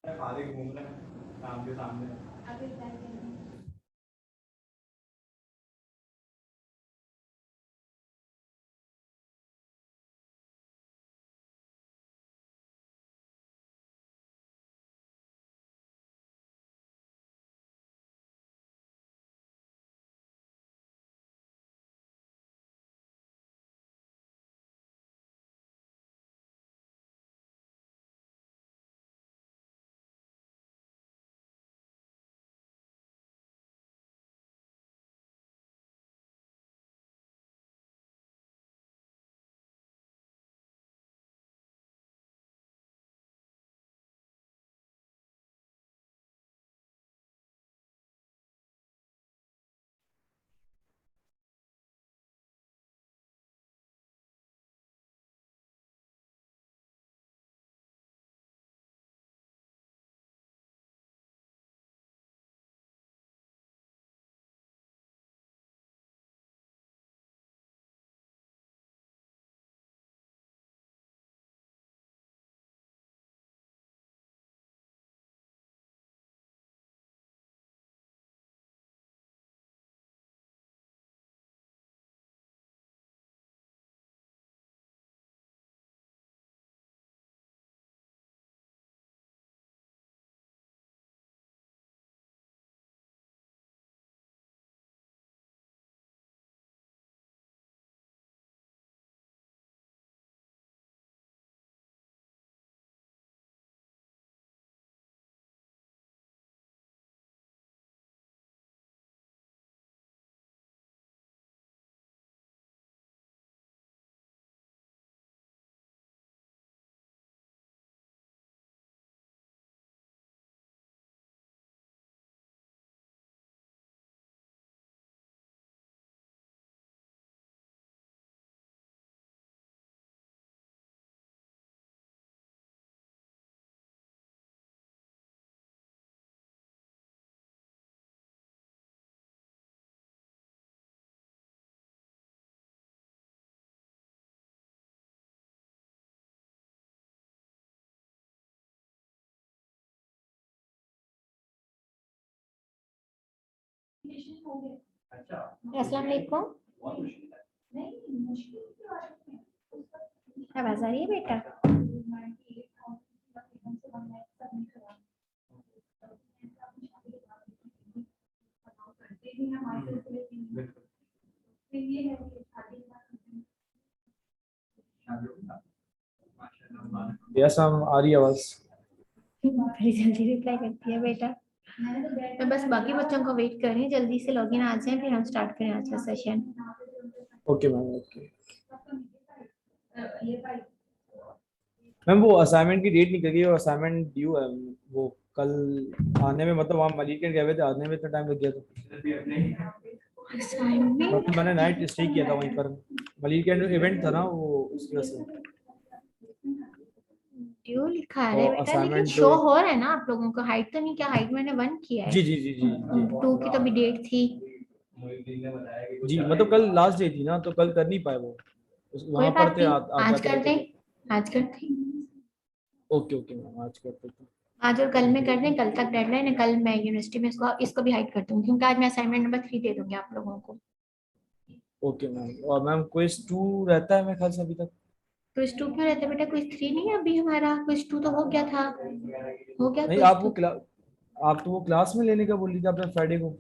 खाली घूम रहे हैं काम के सामने। अभी अस्सलाम वालेकुम। आवाज आ रही है बेटा? यस मैम, आ रही है आवाज। बड़ी जल्दी रिप्लाई करती है बेटा। मैं बस बाकी बच्चों को वेट कर रही हूँ, जल्दी से लॉगिन आ जाए फिर हम स्टार्ट करें आज का session. Okay ma'am, okay ma'am. वो असाइनमेंट की डेट निकल गई और असाइनमेंट ड्यू है। वो कल आने में, मतलब वहाँ मलिक के गए थे, आने में इतना टाइम लग गया था। असाइनमेंट मतलब मैंने नाइट स्टे किया था वहीं पर। मलिक के इवेंट था ना, वो उसकी वजह से। ड्यू लिखा है और बेटा, लेकिन असाइनमेंट शो हो रहा है ना आप लोगों को। हाइट तो नहीं, क्या हाइट मैंने 1 किया है। जी जी जी जी जी 2 की तो भी डेट थी। जी, मतलब कल लास्ट डे थी ना, तो कल कर नहीं पाए वो। कोई वहां पर बात थे, नहीं, आज आज जाते कर रहते दें। थे। आज करते हैं। ओके ओके मैम, आज करते थे। आज और कल में कर दें, कल तक डेडलाइन है। कल मैं यूनिवर्सिटी में इसको भी हाइड कर दूंगी, क्योंकि आज मैं असाइनमेंट नंबर 3 दे दूंगी आप लोगों को। Okay ma'am. और मैम क्विज 2 रहता है मेरे ख्याल से अभी तक। क्विज 2 क्यों रहता है बेटा? क्विज 3 नहीं है अभी हमारा। क्विज 2 तो हो गया था। हो गया नहीं, क्विज आप वो 2। आप तो वो क्लास में लेने का बोल रही थी आपने फ्राइडे को।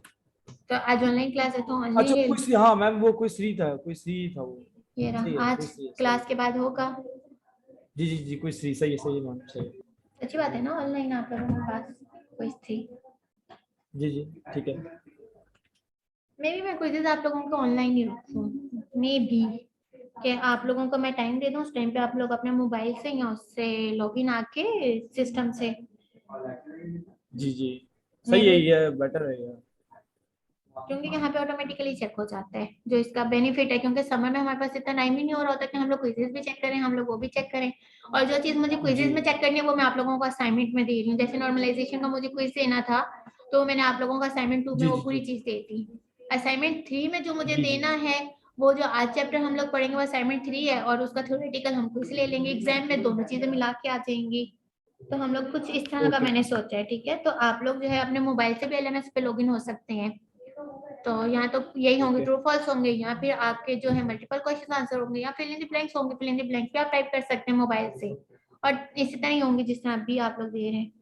तो आज ऑनलाइन क्लास है तो ऑनलाइन अच्छा, ले लो। क्विज 3, हाँ मैम, वो क्विज 3 था, क्विज 3 था वो। ये सही रहा, है, आज क्विज 3 है, सही क्लास है। के बाद होगा। जी जी जी, क्विज 3 सही है, सही है मैम, सही है। अच्छी बात है ना, ऑनलाइन आप लोगों के पास क्विज 3। जी जी, ठीक है। मे भी मैं क्विजेज आप लोगों को ऑनलाइन ही रखूँ। मे भी कि आप लोगों को मैं टाइम दे दूँ, उस टाइम पे आप लोग अपने मोबाइल से या उससे लॉगिन आके सिस्टम से। जी जी, मे सही है, भी, ये बेटर है ये। क्योंकि यहाँ पे ऑटोमेटिकली चेक हो जाता है, जो इसका बेनिफिट है। क्योंकि समर में हमारे पास इतना टाइम ही नहीं हो रहा होता कि हम लोग क्विजेज भी चेक करें, हम लोग वो भी चेक करें। और जो चीज मुझे जी क्विजेज में चेक करनी है वो मैं आप लोगों को असाइनमेंट में दे रही हूँ। जैसे नॉर्मलाइजेशन का मुझे क्विज देना था, तो मैंने आप लोगों को असाइनमेंट 2 में जी वो जी पूरी जी चीज दे दी। असाइनमेंट 3 में जो मुझे जी जी देना है, वो जो आज चैप्टर हम लोग पढ़ेंगे वो असाइनमेंट 3 है, और उसका थ्योरेटिकल हम क्विज ले लेंगे। एग्जाम में दोनों चीजें मिला के आ जाएंगी। तो हम लोग कुछ इस तरह का ओके मैंने सोचा है, ठीक है। तो आप लोग जो है अपने मोबाइल से भी एलएमएस पे लॉगिन हो सकते हैं। तो यहाँ तो यही होंगे, ओके ट्रू फॉल्स होंगे, या फिर आपके जो है मल्टीपल क्वेश्चन आंसर होंगे, या फिल इन द ब्लैंक्स होंगे। फिल इन द ब्लैंक्स भी आप टाइप कर सकते हैं मोबाइल से, और इसी तरह ही होंगे जिस तरह अभी आप लोग दे रहे हैं।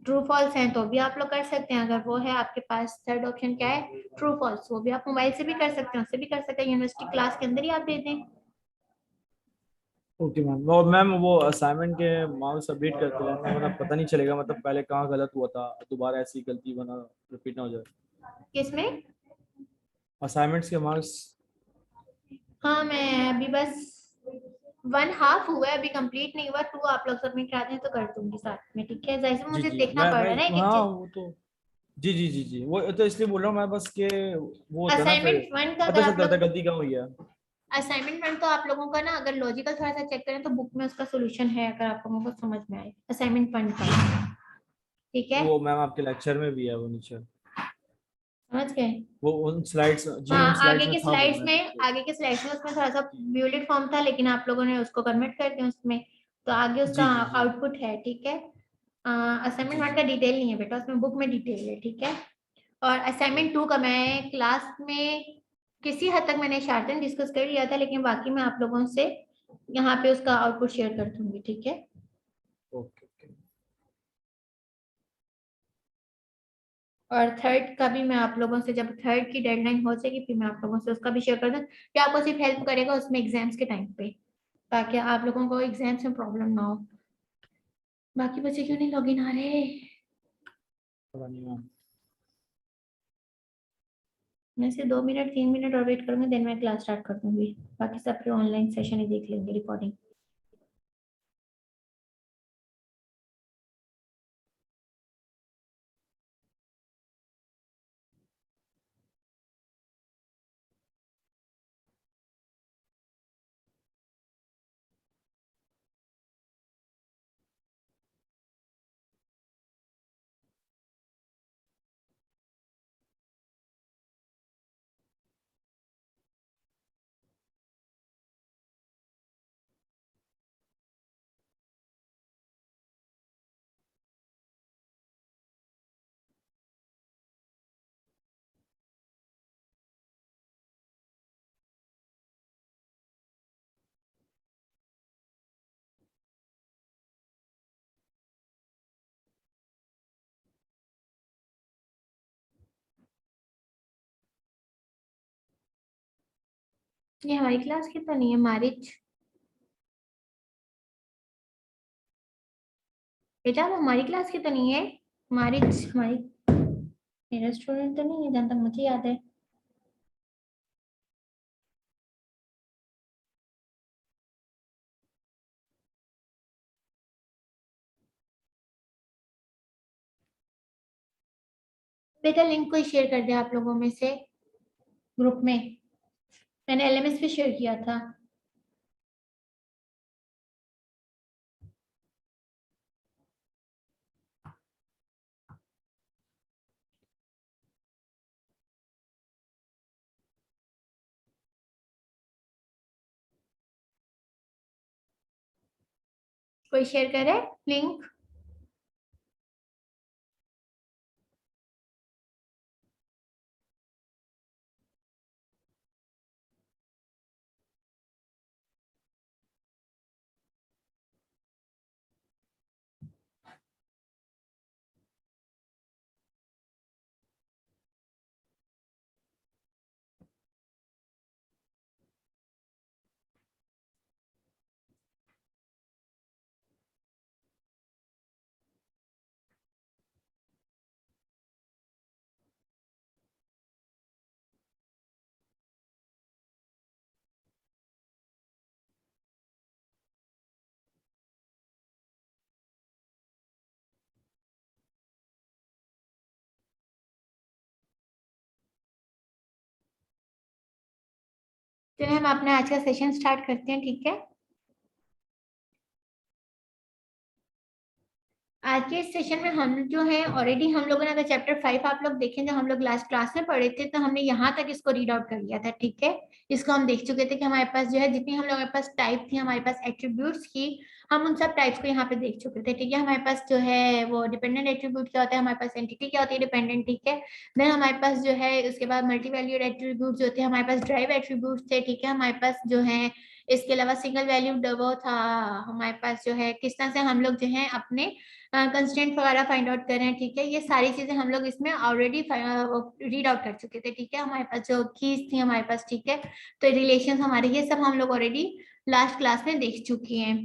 ट्रू फॉल्स है तो भी आप लोग कर सकते हैं, अगर वो है आपके पास। थर्ड ऑप्शन क्या है, ट्रू फॉल्स, वो भी आप मोबाइल से भी कर सकते हैं, उससे भी कर सकते हैं, यूनिवर्सिटी क्लास के अंदर ही आप दे दें। Okay ma'am. वो मैम वो असाइनमेंट के मार्क्स सबमिट करते रहना, वरना पता नहीं चलेगा मतलब पहले कहाँ गलत हुआ था, दोबारा ऐसी गलती बना रिपीट ना हो जाए। किसमें? असाइनमेंट्स के मार्क्स। हाँ, मैं अभी बस 1/2 हुआ है, अभी कंप्लीट नहीं हुआ। 2 आप लोग सबमिट करा दें तो कर दूंगी साथ में, ठीक है। जैसे जी मुझे जी, देखना पड़ रहा है ना एक एक हाँ चीज। वो तो। जी जी जी जी, वो तो इसलिए बोल रहा हूँ मैं बस के वो होता है ना फिर असाइनमेंट 1 का अगर पता आप चलता था लोग, गलती कहाँ हुई है। असाइनमेंट 1 तो आप लोगों का ना, अगर लॉजिकल थोड़ा सा चेक करें तो बुक में उसका सोल्यूशन है, अगर आप लोगों को समझ में आए असाइनमेंट 1 का, ठीक है। वो मैम आपके लेक्चर में भी है वो नीचे। समझ गए? वो उन स्लाइड्स, जी उन हाँ, स्लाइड्स में था वो, मैं देख के। आगे के स्लाइड्स में उसमें थोड़ा सा ब्यूलेट फॉर्म था, लेकिन आप लोगों ने उसको कन्वर्ट कर दिया उसमें, तो आगे उसका जी जी जी आउटपुट है, ठीक है। असाइनमेंट जी 1 जी। का डिटेल नहीं है बेटा, उसमें बुक में डिटेल है, ठीक है। और असाइनमेंट 2 का मैं क्लास में किसी हद तक मैंने शार्टन डिस्कस कर लिया था, लेकिन बाकी मैं आप लोगों से यहाँ पे उसका आउटपुट शेयर कर दूंगी, ठीक है। Okay okay. और थर्ड का भी मैं आप लोगों से, जब थर्ड की डेडलाइन हो जाएगी फिर मैं आप लोगों से उसका भी शेयर कर दूँ, कि आपको सिर्फ हेल्प करेगा उसमें एग्जाम्स के टाइम पे, ताकि आप लोगों को एग्जाम्स में प्रॉब्लम ना हो। बाकी बच्चे क्यों नहीं लॉगिन आ रहे? पता नहीं मैम। मैं सिर्फ 2 मिनट 3 मिनट और वेट करूंगी, देन मैं क्लास स्टार्ट कर दूंगी। बाकी सब फिर ऑनलाइन सेशन ही देख लेंगे, रिकॉर्डिंग। ये हमारी क्लास की तो नहीं है, मारिच। बेटा वो हमारी क्लास की तो नहीं है, मारिच हमारी, मेरा स्टूडेंट तो नहीं है जहाँ तक मुझे याद है। बेटा लिंक कोई शेयर कर दे आप लोगों में से ग्रुप में, मैंने एलएमएस पे शेयर किया था। कोई शेयर करे लिंक? चलिए हम अपना आज का सेशन स्टार्ट करते हैं, ठीक है। आज के इस सेशन में हम जो है ऑलरेडी हम लोगों ने, अगर चैप्टर 5 आप लोग देखें जो हम लोग लास्ट क्लास में पढ़े थे, तो हमने यहाँ तक इसको रीड आउट कर लिया था, ठीक है। इसको हम देख चुके थे कि हमारे पास जो है जितनी हम लोगों के पास टाइप थी, हमारे पास एट्रीब्यूट्स की, हम उन सब टाइप्स को यहाँ पे देख चुके थे, ठीक है। हमारे पास जो है वो डिपेंडेंट एट्रीब्यूट क्या होता है, हमारे पास एंटिटी क्या होती है डिपेंडेंट, ठीक है। देन हमारे पास जो है उसके बाद मल्टी वैल्यूड एट्रीब्यूट होते हैं, हमारे पास ड्राइव एट्रीब्यूट थे, ठीक है। हमारे पास जो है इसके अलावा सिंगल वैल्यूड वो था, हमारे पास जो है किस तरह से हम लोग जो है अपने कंस्ट्रेंट वगैरह फाइंड आउट कर रहे हैं, ठीक है। ये सारी चीजें हम लोग इसमें ऑलरेडी रीड आउट कर चुके थे, ठीक है। हमारे पास जो कीज थी हमारे पास, ठीक है। तो रिलेशंस हमारे ये सब हम लोग ऑलरेडी लास्ट क्लास में देख चुके हैं।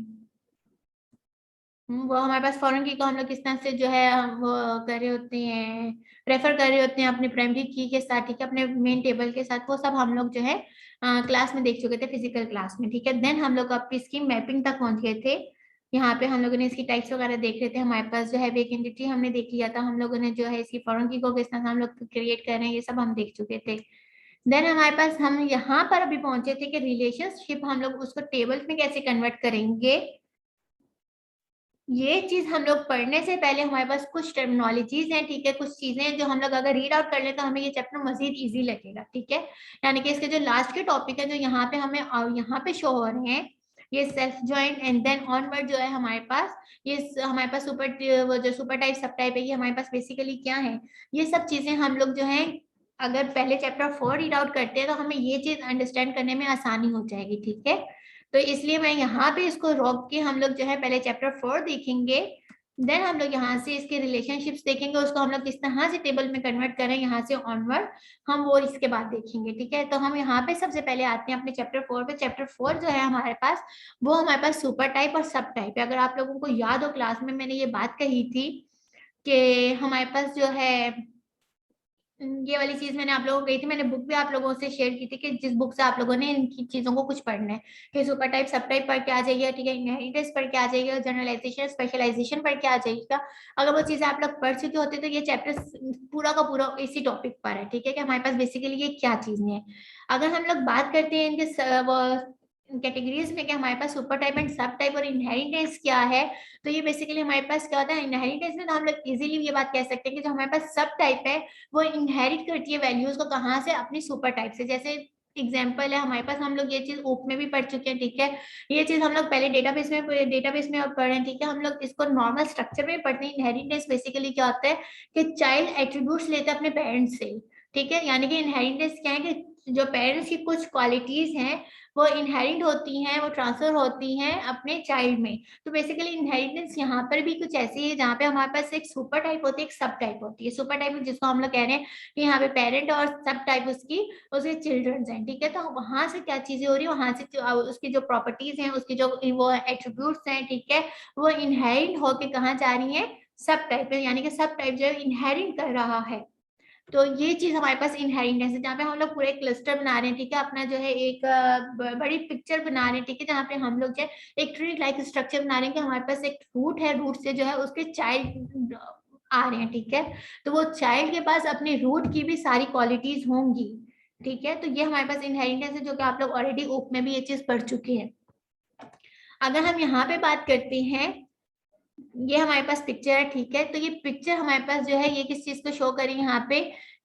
वो हमारे पास फॉरेन की को हम लोग किस तरह से जो है हम वो कर रहे होते हैं, रेफर कर रहे होते हैं अपने प्राइमरी की के साथ, ठीक है, अपने मेन टेबल के साथ, वो सब हम लोग जो है क्लास में देख चुके थे फिजिकल क्लास में, ठीक है। देन हम लोग अब इसकी मैपिंग तक पहुंच गए थे। यहाँ पे हम लोगों ने इसकी टाइप्स वगैरह देख रहे थे, हमारे पास जो है एक एंटिटी हमने देख लिया था, हम लोगों ने जो है इसकी फॉरेन की को किस तरह से हम लोग क्रिएट कर रहे हैं ये सब हम देख चुके थे। देन हमारे पास हम यहाँ पर अभी पहुंचे थे कि रिलेशनशिप हम लोग उसको टेबल्स में कैसे कन्वर्ट करेंगे। ये चीज हम लोग पढ़ने से पहले हमारे पास कुछ टर्मिनोलॉजीज हैं, ठीक है, कुछ चीजें जो हम लोग अगर रीड आउट कर ले तो हमें ये चैप्टर मजीद इजी लगेगा, ठीक है। यानी कि इसके जो लास्ट के टॉपिक है जो यहाँ पे हमें यहाँ पे शो हो रहे हैं, ये self join and then onward जो है हमारे पास, ये हमारे पास सुपर वो जो सुपर टाइप सब टाइप है ये हमारे पास बेसिकली क्या है, ये सब चीजें हम लोग जो है अगर पहले चैप्टर 4 रीड आउट करते हैं तो हमें ये चीज अंडरस्टैंड करने में आसानी हो जाएगी, ठीक है। तो इसलिए मैं यहाँ पे इसको रोक के हम लोग जो है पहले चैप्टर 4 देखेंगे, देन हम लोग यहाँ से इसके रिलेशनशिप्स देखेंगे, उसको हम लोग किस तरह से टेबल में कन्वर्ट करें यहाँ से ऑनवर्ड, हम वो इसके बाद देखेंगे, ठीक है। तो हम यहाँ पे सबसे पहले आते हैं अपने चैप्टर 4 पे। चैप्टर 4 जो है हमारे पास, वो हमारे पास सुपर टाइप और सब टाइप है। अगर आप लोगों को याद हो क्लास में मैंने ये बात कही थी कि हमारे पास जो है ये वाली चीज मैंने आप लोगों को कही थी, मैंने बुक भी आप लोगों से शेयर की थी कि जिस बुक से आप लोगों ने इनकी चीजों को कुछ पढ़ना है, कि सुपर टाइप सब टाइप पढ़ के आ जाइए, ठीक है, इनहेरिटेंस पढ़ के आ जाइएगा, जनरलाइजेशन स्पेशलाइजेशन पढ़ के आ जाइएगा। अगर वो चीजें आप लोग पढ़ चुके होते तो ये चैप्टर पूरा का पूरा इसी टॉपिक पर है, ठीक है, कि हमारे पास बेसिकली ये क्या चीजें हैं। अगर हम लोग बात करते हैं इनके कैटेगरीज में कि हमारे पास सुपर टाइप एंड सब टाइप और इनहेरिटेंस क्या है, तो ये बेसिकली हमारे पास क्या होता है, इनहेरिटेंस में तो हम लोग इजीली ये बात कह सकते हैं कि जो हमारे पास सब टाइप है वो इनहेरिट करती है वैल्यूज को, कहाँ से, अपनी सुपर टाइप से। जैसे एग्जाम्पल है हमारे पास, हम लोग ये चीज ओप में भी पढ़ चुके हैं, ठीक है। ये चीज हम लोग पहले डेटाबेस में पढ़े हैं, ठीक है। हम लोग इसको नॉर्मल स्ट्रक्चर में पढ़ते हैं। इनहेरिटेंस बेसिकली क्या होता है कि चाइल्ड एट्रीब्यूट्स लेते हैं अपने पेरेंट्स से, ठीक है। यानी कि इनहेरिटेंस क्या है कि जो पेरेंट्स की कुछ क्वालिटीज हैं वो इनहेरिट होती हैं, वो ट्रांसफर होती हैं अपने चाइल्ड में। तो बेसिकली इनहेरिटेंस यहाँ पर भी कुछ ऐसी है जहाँ पे हमारे पास एक सुपर टाइप होती है, एक सब टाइप होती है। सुपर टाइप जिसको हम लोग कह रहे हैं कि यहाँ पे पेरेंट और सब टाइप उसके चिल्ड्रंस हैं, ठीक है। तो वहां से क्या चीजें हो रही है, वहां से उसकी जो प्रॉपर्टीज हैं, उसकी जो वो एट्रीब्यूट्स हैं, ठीक है, वो इनहेरिट होके कहाँ जा रही है, सब टाइप में। यानी कि सब टाइप जो है इनहेरिट कर रहा है। तो ये चीज हमारे पास इनहेरिटेंस है, जहाँ पे हम लोग पूरे क्लस्टर बना रहे हैं, ठीक है, अपना जो है एक बड़ी पिक्चर बना रहे हैं, ठीक है, जहाँ पे हम लोग जो है एक ट्री लाइक स्ट्रक्चर बना रहे हैं कि हमारे पास एक रूट है, रूट से जो है उसके चाइल्ड आ रहे हैं, ठीक है। तो वो चाइल्ड के पास अपने रूट की भी सारी क्वालिटीज होंगी, ठीक है। तो ये हमारे पास इनहेरिटेंस है, जो कि आप लोग ऑलरेडी ओप में भी ये चीज पढ़ चुके हैं। अगर हम यहाँ पे बात करते हैं, ये हमारे पास पिक्चर है, ठीक है। तो ये पिक्चर हमारे पास जो है ये किस चीज को शो करें यहाँ पे,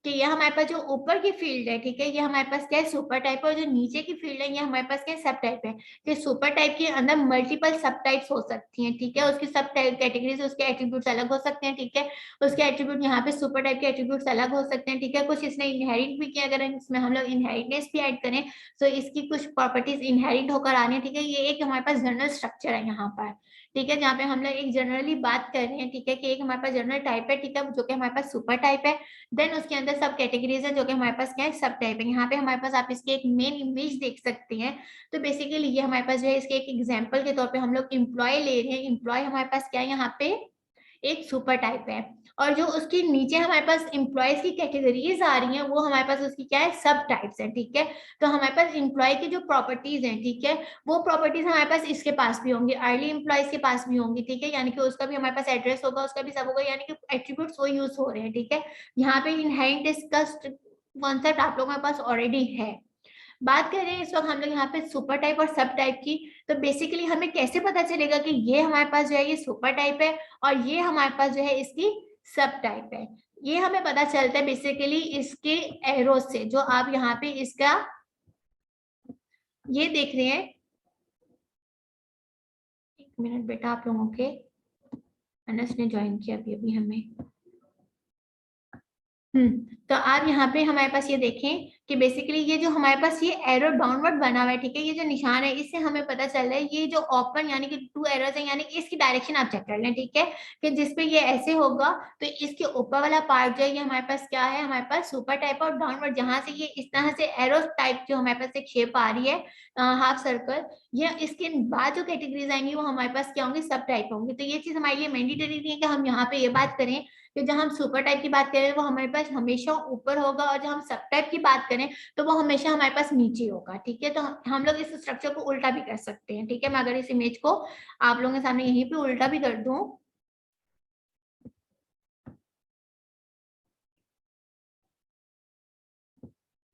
कि ये हमारे पास जो ऊपर की फील्ड है, ठीक है, ये हमारे पास क्या है, सुपर टाइप है। और जो नीचे की फील्ड है ये हमारे पास क्या है, सब टाइप है। कि सुपर टाइप के अंदर मल्टीपल सब टाइप्स हो सकती हैं, ठीक है। उसकी सब कैटेगरीज, उसके एट्रीब्यूट्स अलग हो सकते हैं, ठीक है। उसके एट्रीब्यूट यहाँ पे सुपर टाइप के एट्रीब्यूट्स अलग हो सकते हैं, ठीक है। कुछ इसने इनहेरिट भी किया, अगर इसमें हम लोग इनहेरिटेंस भी ऐड करें तो इसकी कुछ प्रॉपर्टीज इनहेरिट होकर आनी है, ठीक है। ये एक हमारे पास जनरल स्ट्रक्चर है यहाँ पर, ठीक है, जहाँ पे हम लोग एक जनरली बात कर रहे हैं, ठीक है, कि एक हमारे पास जनरल टाइप है, ठीक है, जो कि हमारे पास सुपर टाइप है। देन उसके अंदर सब कैटेगरीज है जो कि हमारे पास क्या है, सब टाइप है। यहाँ पे हमारे पास आप इसके एक मेन इमेज देख सकते हैं। तो बेसिकली ये हमारे पास जो है इसके एक एग्जाम्पल के तौर पे हम लोग एम्प्लॉय ले रहे हैं। एम्प्लॉय हमारे पास क्या है, यहाँ पे एक सुपर टाइप है। और जो उसके नीचे हमारे पास एम्प्लॉयज की कैटेगरीज आ रही हैं वो हमारे पास उसकी क्या है, सब टाइप्स है, ठीक है। तो हमारे पास एम्प्लॉय की जो प्रॉपर्टीज हैं, ठीक है, वो प्रॉपर्टीज हमारे पास इसके पास भी होंगी, अर्ली एम्प्लॉयज के पास भी होंगी, ठीक है। यानी कि उसका भी हमारे पास एड्रेस होगा, उसका भी सब होगा, यानी कि एट्रीब्यूट्स वो यूज हो रहे हैं, ठीक है। यहाँ पे इनहेरिटेंस का कॉन्सेप्ट आप लोगों के पास ऑलरेडी है। बात कर रहे हैं इस वक्त हम लोग यहाँ पे सुपर टाइप और सब टाइप की। तो बेसिकली हमें कैसे पता चलेगा कि ये हमारे पास जो है ये सुपर टाइप है और ये हमारे पास जो है इसकी सब टाइप है। ये हमें पता चलता है बेसिकली इसके एरो से, जो आप यहाँ पे इसका ये देख रहे हैं, मिनट बेटा, आप लोगों के अनस ने ज्वाइन किया अभी अभी हमें। तो आप यहाँ पे हमारे पास ये देखें कि बेसिकली ये जो हमारे पास ये एरो डाउनवर्ड बना हुआ है, ठीक है, ये जो निशान है इससे हमें पता चल रहा है ये जो ओपन यानी कि 2 एरोज है, यानी कि इसकी डायरेक्शन आप चेक कर लें, ठीक है, कि जिसपे ये ऐसे होगा तो इसके ऊपर वाला पार्ट जो है ये हमारे पास क्या है, हमारे पास सुपर टाइप और डाउनवर्ड, जहां से ये इस तरह से एरो टाइप जो हमारे पास एक शेप आ रही है हाफ सर्कल, ये इसके बाद जो कैटेगरीज आएंगी वो हमारे पास क्या होंगी, सब टाइप होंगी। तो ये चीज हमारे लिए मैंडेटरी नहीं है कि हम यहाँ पे ये बात करें कि जब हम सुपर टाइप की बात करें वो हमारे पास हमेशा ऊपर होगा, और जब हम सब टाइप की बात करें तो वो हमेशा हमारे पास नीचे होगा, ठीक है। तो हम लोग इस स्ट्रक्चर को उल्टा भी कर सकते हैं, ठीक है। मैं अगर इस इमेज को आप लोगों के सामने यहीं पे उल्टा भी कर दूं,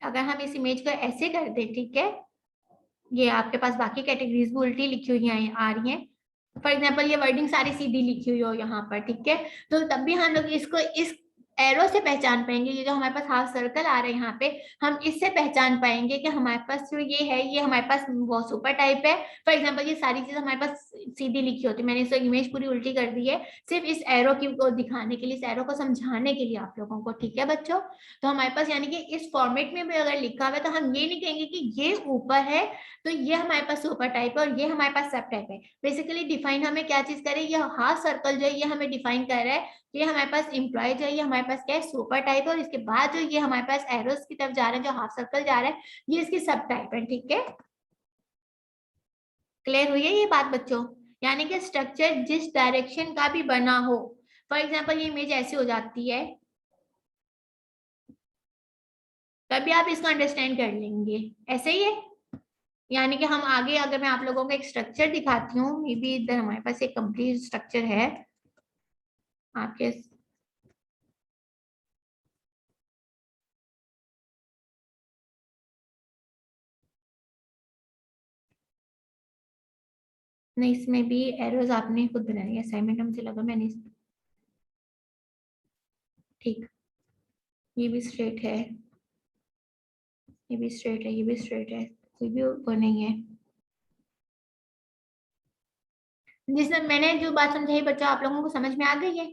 अगर हम इस इमेज को ऐसे कर दें, ठीक है, ये आपके पास बाकी कैटेगरीज भी उल्टी लिखी हुई आ रही हैं, फॉर एग्जाम्पल ये वर्डिंग सारी सीधी लिखी हुई हो यहाँ पर, ठीक है, तो तब भी हम लोग इसको इस एरो से पहचान पाएंगे। ये जो हमारे पास हाफ सर्कल आ रहा है यहाँ पे, हम इससे पहचान पाएंगे कि हमारे पास जो ये है ये हमारे पास वो सुपर टाइप है। फॉर एग्जाम्पल ये सारी चीज हमारे पास सीधी लिखी होती है, मैंने इस इमेज पूरी उल्टी कर दी है सिर्फ इस एरो की को दिखाने के लिए, इस एरो को समझाने के लिए आप लोगों को, ठीक है बच्चों। तो हमारे पास यानी कि इस फॉर्मेट में भी अगर लिखा हुआ है तो हम ये नहीं कहेंगे कि ये ऊपर है तो ये हमारे पास सुपर टाइप है और ये हमारे पास सब टाइप है। बेसिकली डिफाइन हमें क्या चीज करे, ये हाफ सर्कल जो है ये हमें डिफाइन कर रहा है, ये हमारे पास एम्प्लॉय जो है ये हमारे पास क्या है, सुपर टाइप है, और इसके बाद जो ये हमारे पास एरोस की तरफ जा रहा है, जो हाफ सर्कल जा रहा है, ये इसकी सब टाइप है, ठीक है। क्लियर हुई है ये बात बच्चों? यानी कि स्ट्रक्चर जिस डायरेक्शन का भी बना हो, फॉर एग्जाम्पल ये इमेज ऐसी हो जाती है, तभी आप इसको अंडरस्टैंड कर लेंगे, ऐसे ही है। यानी कि हम आगे अगर मैं आप लोगों को एक स्ट्रक्चर दिखाती हूँ, मे बी इधर हमारे पास एक कंप्लीट स्ट्रक्चर है आपके, नहीं इसमें भी एरोज आपने खुद बनाई है, असाइनमेंट में मुझे लगा मैंने, ठीक, ये भी स्ट्रेट है, ये भी स्ट्रेट है, ये भी स्ट्रेट है, कोई भी वो नहीं है। जिसमें मैंने जो बात समझाई बच्चों आप लोगों को समझ में आ गई है,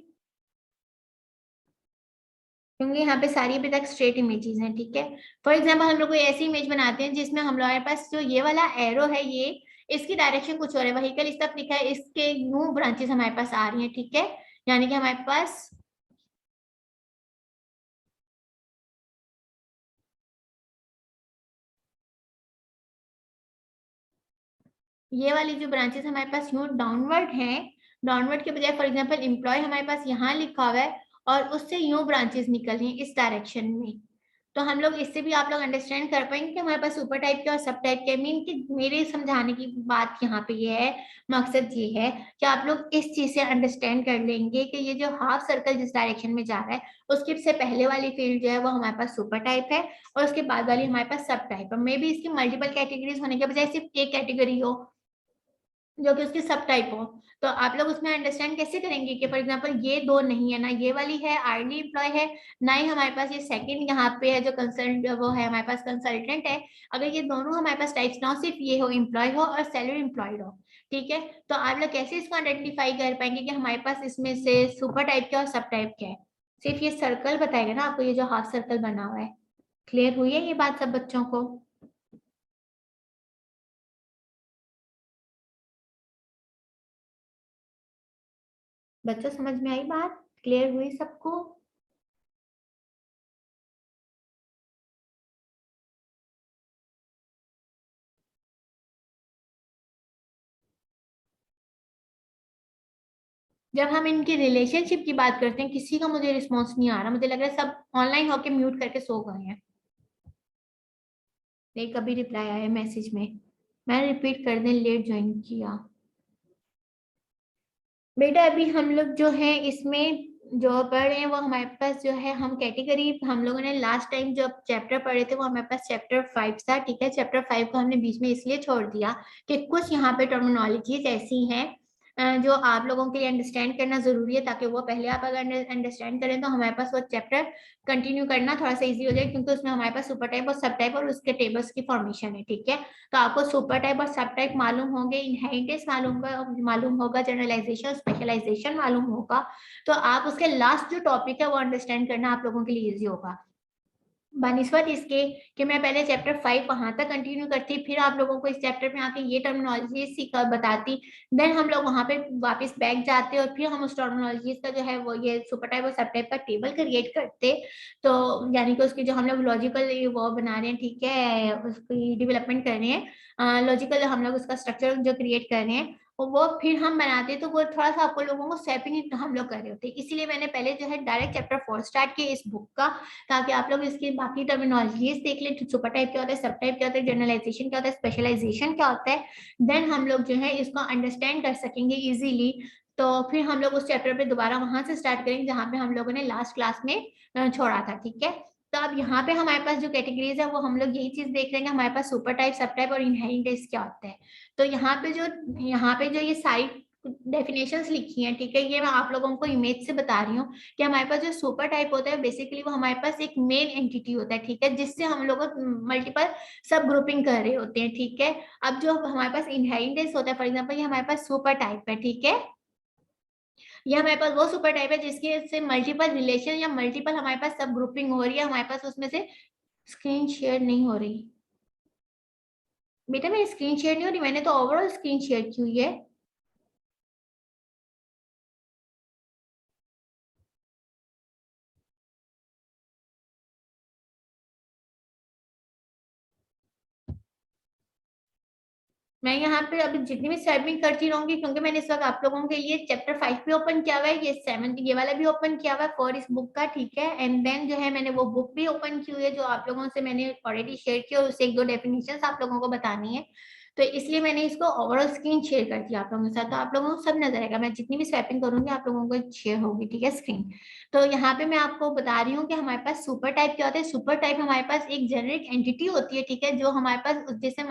क्योंकि यहाँ पे सारी अभी तक स्ट्रेट इमेजेस हैं, ठीक है। फॉर एग्जाम्पल हम लोग कोई ऐसी इमेज बनाते हैं जिसमें हम लोग हमारे पास जो ये वाला एरो है ये इसकी डायरेक्शन कुछ और है, व्हीकल इस तरफ लिखा है, इसके न्यू ब्रांचेस हमारे पास आ रही हैं, ठीक है। यानी कि हमारे पास ये वाली जो ब्रांचेस हमारे पास यूं डाउनवर्ड हैं, डाउनवर्ड के बजाय फॉर एग्जांपल एम्प्लॉय हमारे पास यहाँ लिखा हुआ है और उससे यूं ब्रांचेस निकल रही हैं इस डायरेक्शन में। तो हम लोग इससे भी आप लोग अंडरस्टैंड कर पाएंगे कि हमारे पास सुपर टाइप के और सब टाइप के, मीन कि मेरे समझाने की बात यहाँ पे ये है, मकसद ये है कि आप लोग इस चीज से अंडरस्टैंड कर लेंगे कि ये जो हाफ सर्कल जिस डायरेक्शन में जा रहा है उसके से पहले वाली फील्ड जो है वो हमारे पास सुपर टाइप है, और उसके बाद वाली हमारे पास सब टाइप है। मे बी इसकी मल्टीपल कैटेगरीज होने के बजाय सिर्फ एक कैटेगरी हो जो कि उसकी सब टाइप हो, तो आप लोग उसमें अंडरस्टैंड कैसे करेंगे कि फॉर एग्जांपल ये दो नहीं है ना, ये वाली है आर्ली एम्प्लॉय है, ना ही हमारे पास ये सेकंड यहाँ पे है जो कंसल्ट वो है हमारे पास कंसल्टेंट है। अगर ये दोनों हमारे पास टाइप्स ना हो, सिर्फ ये हो एम्प्लॉय हो और सैलरी एम्प्लॉयड हो, ठीक है, तो आप लोग कैसे इसको आइडेंटिफाई कर पाएंगे कि हमारे पास इसमें से सुपर टाइप क्या और सब टाइप क्या है? सिर्फ ये सर्कल बताएगा ना आपको, ये जो हाफ सर्कल बना हुआ है। क्लियर हुई है ये बात सब बच्चों को? बच्चों समझ में आई बात? क्लियर हुई सबको? जब हम इनकी रिलेशनशिप की बात करते हैं, किसी का मुझे रिस्पॉन्स नहीं आ रहा, मुझे लग रहा है सब ऑनलाइन होके म्यूट करके सो गए हैं। नहीं कभी रिप्लाई आया मैसेज में, मैंने रिपीट कर दें लेट ज्वाइन किया। बेटा अभी हम लोग जो है इसमें जो पढ़ रहे हैं वो हमारे पास जो है, हम कैटेगरी हम लोगों ने लास्ट टाइम जो चैप्टर पढ़े थे वो हमारे पास चैप्टर 5 था, ठीक है। चैप्टर 5 को हमने बीच में इसलिए छोड़ दिया कि कुछ यहाँ पे टर्मिनोलॉजीज ऐसी हैं जो आप लोगों के लिए अंडरस्टैंड करना जरूरी है, ताकि वो पहले आप अगर अंडरस्टैंड करें तो हमारे पास वो चैप्टर कंटिन्यू करना थोड़ा सा इजी हो जाए, क्योंकि उसमें हमारे पास सुपर टाइप और सब टाइप और उसके टेबल्स की फॉर्मेशन है। ठीक है, तो आपको सुपर टाइप और सब टाइप मालूम होंगे, इनहेरिटेंस मालूम होगा, जनरलाइजेशन स्पेशलाइजेशन मालूम होगा, तो आप उसके लास्ट जो टॉपिक है वो अंडरस्टैंड करना आप लोगों के लिए इजी होगा। बनिस्बत इसके कि मैं पहले चैप्टर 5 वहां तक कंटिन्यू करती, फिर आप लोगों को इस चैप्टर में आके ये टर्मिनोलॉजी सीखा बताती, देन हम लोग वहां पे वापस बैक जाते और फिर हम उस टर्मिनोलॉजीज का जो है वो ये सुपर टाइप और सब टाइप का टेबल क्रिएट करते। तो यानी कि उसकी जो हम लोग लॉजिकल वो बना रहे हैं, ठीक है, उसकी डेवलपमेंट कर रहे हैं, लॉजिकल हम लोग उसका स्ट्रक्चर जो क्रिएट कर रहे हैं वो फिर हम बनाते, तो वो थोड़ा सा आपको लोगों को स्टेपिंग हम लोग कर रहे होते, इसीलिए मैंने पहले जो है डायरेक्ट चैप्टर 4 स्टार्ट किया इस बुक का, ताकि आप लोग इसकी बाकी टर्मिनोलॉजीज देख लें, सुपर टाइप क्या होता है, सब टाइप क्या होता है, जनरलाइजेशन क्या होता है, स्पेशलाइजेशन क्या होता है, देन हम लोग जो है इसको अंडरस्टैंड कर सकेंगे इजीली। तो फिर हम लोग उस चैप्टर पे दोबारा वहां से स्टार्ट करेंगे जहाँ पे हम लोगों ने लास्ट क्लास में छोड़ा था। ठीक है, तो अब यहाँ पे हमारे पास जो कैटेगरीज है वो हम लोग यही चीज देख रहे हैं, हमारे पास सुपर टाइप, सब टाइप और इनहेरिटेंस क्या होता है। तो यहाँ पे जो ये सारी डेफिनेशंस लिखी हैं, ठीक है, ये मैं आप लोगों को इमेज से बता रही हूँ कि हमारे पास जो सुपर टाइप होता है बेसिकली वो हमारे पास एक मेन एंटिटी होता है, ठीक है, जिससे हम लोग मल्टीपल सब ग्रुपिंग कर रहे होते हैं। ठीक है, अब जो हमारे पास इनहेरिटेंस होता है, फॉर एग्जांपल ये हमारे पास सुपर टाइप है। ठीक है, ये हमारे पास वो सुपर टाइप है जिसके से मल्टीपल रिलेशन या मल्टीपल हमारे पास सब ग्रुपिंग हो रही है, हमारे पास उसमें से स्क्रीन शेयर नहीं हो रही बेटा, मेरी स्क्रीन शेयर नहीं हो रही, मैंने तो ओवरऑल स्क्रीन शेयर की हुई है। मैं यहाँ पे अभी जितनी भी स्वाइपिंग करती रहूंगी, क्योंकि मैंने इस वक्त आप लोगों के लिए चैप्टर 5 भी ओपन किया हुआ है, ये 7 ये वाला भी ओपन किया हुआ है फॉर इस बुक का। ठीक है, एंड देन जो है मैंने वो बुक भी ओपन की हुई है जो आप लोगों से मैंने ऑलरेडी शेयर किया, और उससे एक दो डेफिनेशन आप लोगों को बतानी है, तो इसलिए मैंने इसको ओवरऑल स्क्रीन शेयर कर दिया आप लोगों के साथ, तो आप लोगों को सब नजर आएगा, मैं जितनी भी स्वैपिंग करूंगी आप लोगों को शेयर होगी। ठीक है, स्क्रीन। तो यहाँ पे मैं आपको बता रही हूँ कि हमारे पास सुपर टाइप क्या होता है। सुपर टाइप हमारे पास एक जेनेरिक एंटिटी होती है, ठीक है, जो हमारे पास जैसे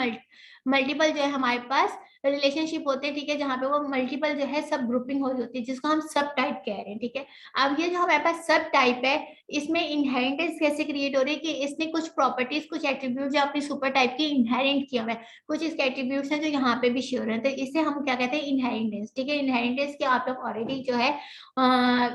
मल्टीपल जो है हमारे पास रिलेशनशिप होते हैं, ठीक है, जहाँ पे वो मल्टीपल जो है सब ग्रुपिंग हो होती है, जिसको हम सब टाइप कह रहे हैं। ठीक है, अब ये जो हमारे पास सब टाइप है, इसमें इनहेरिटेंस कैसे क्रिएट हो रही है कि इसने कुछ प्रॉपर्टीज, कुछ एट्रीब्यूट जो अपनी सुपर टाइप की इनहेरिट किया हुआ है, कुछ इसके एट्रीब्यूट्स हैं जो यहाँ पे भी श्योर है, तो इसे हम क्या कहते हैं, इनहेरिटेंस। ठीक है, इनहेरिटेंस के आप लोग ऑलरेडी जो है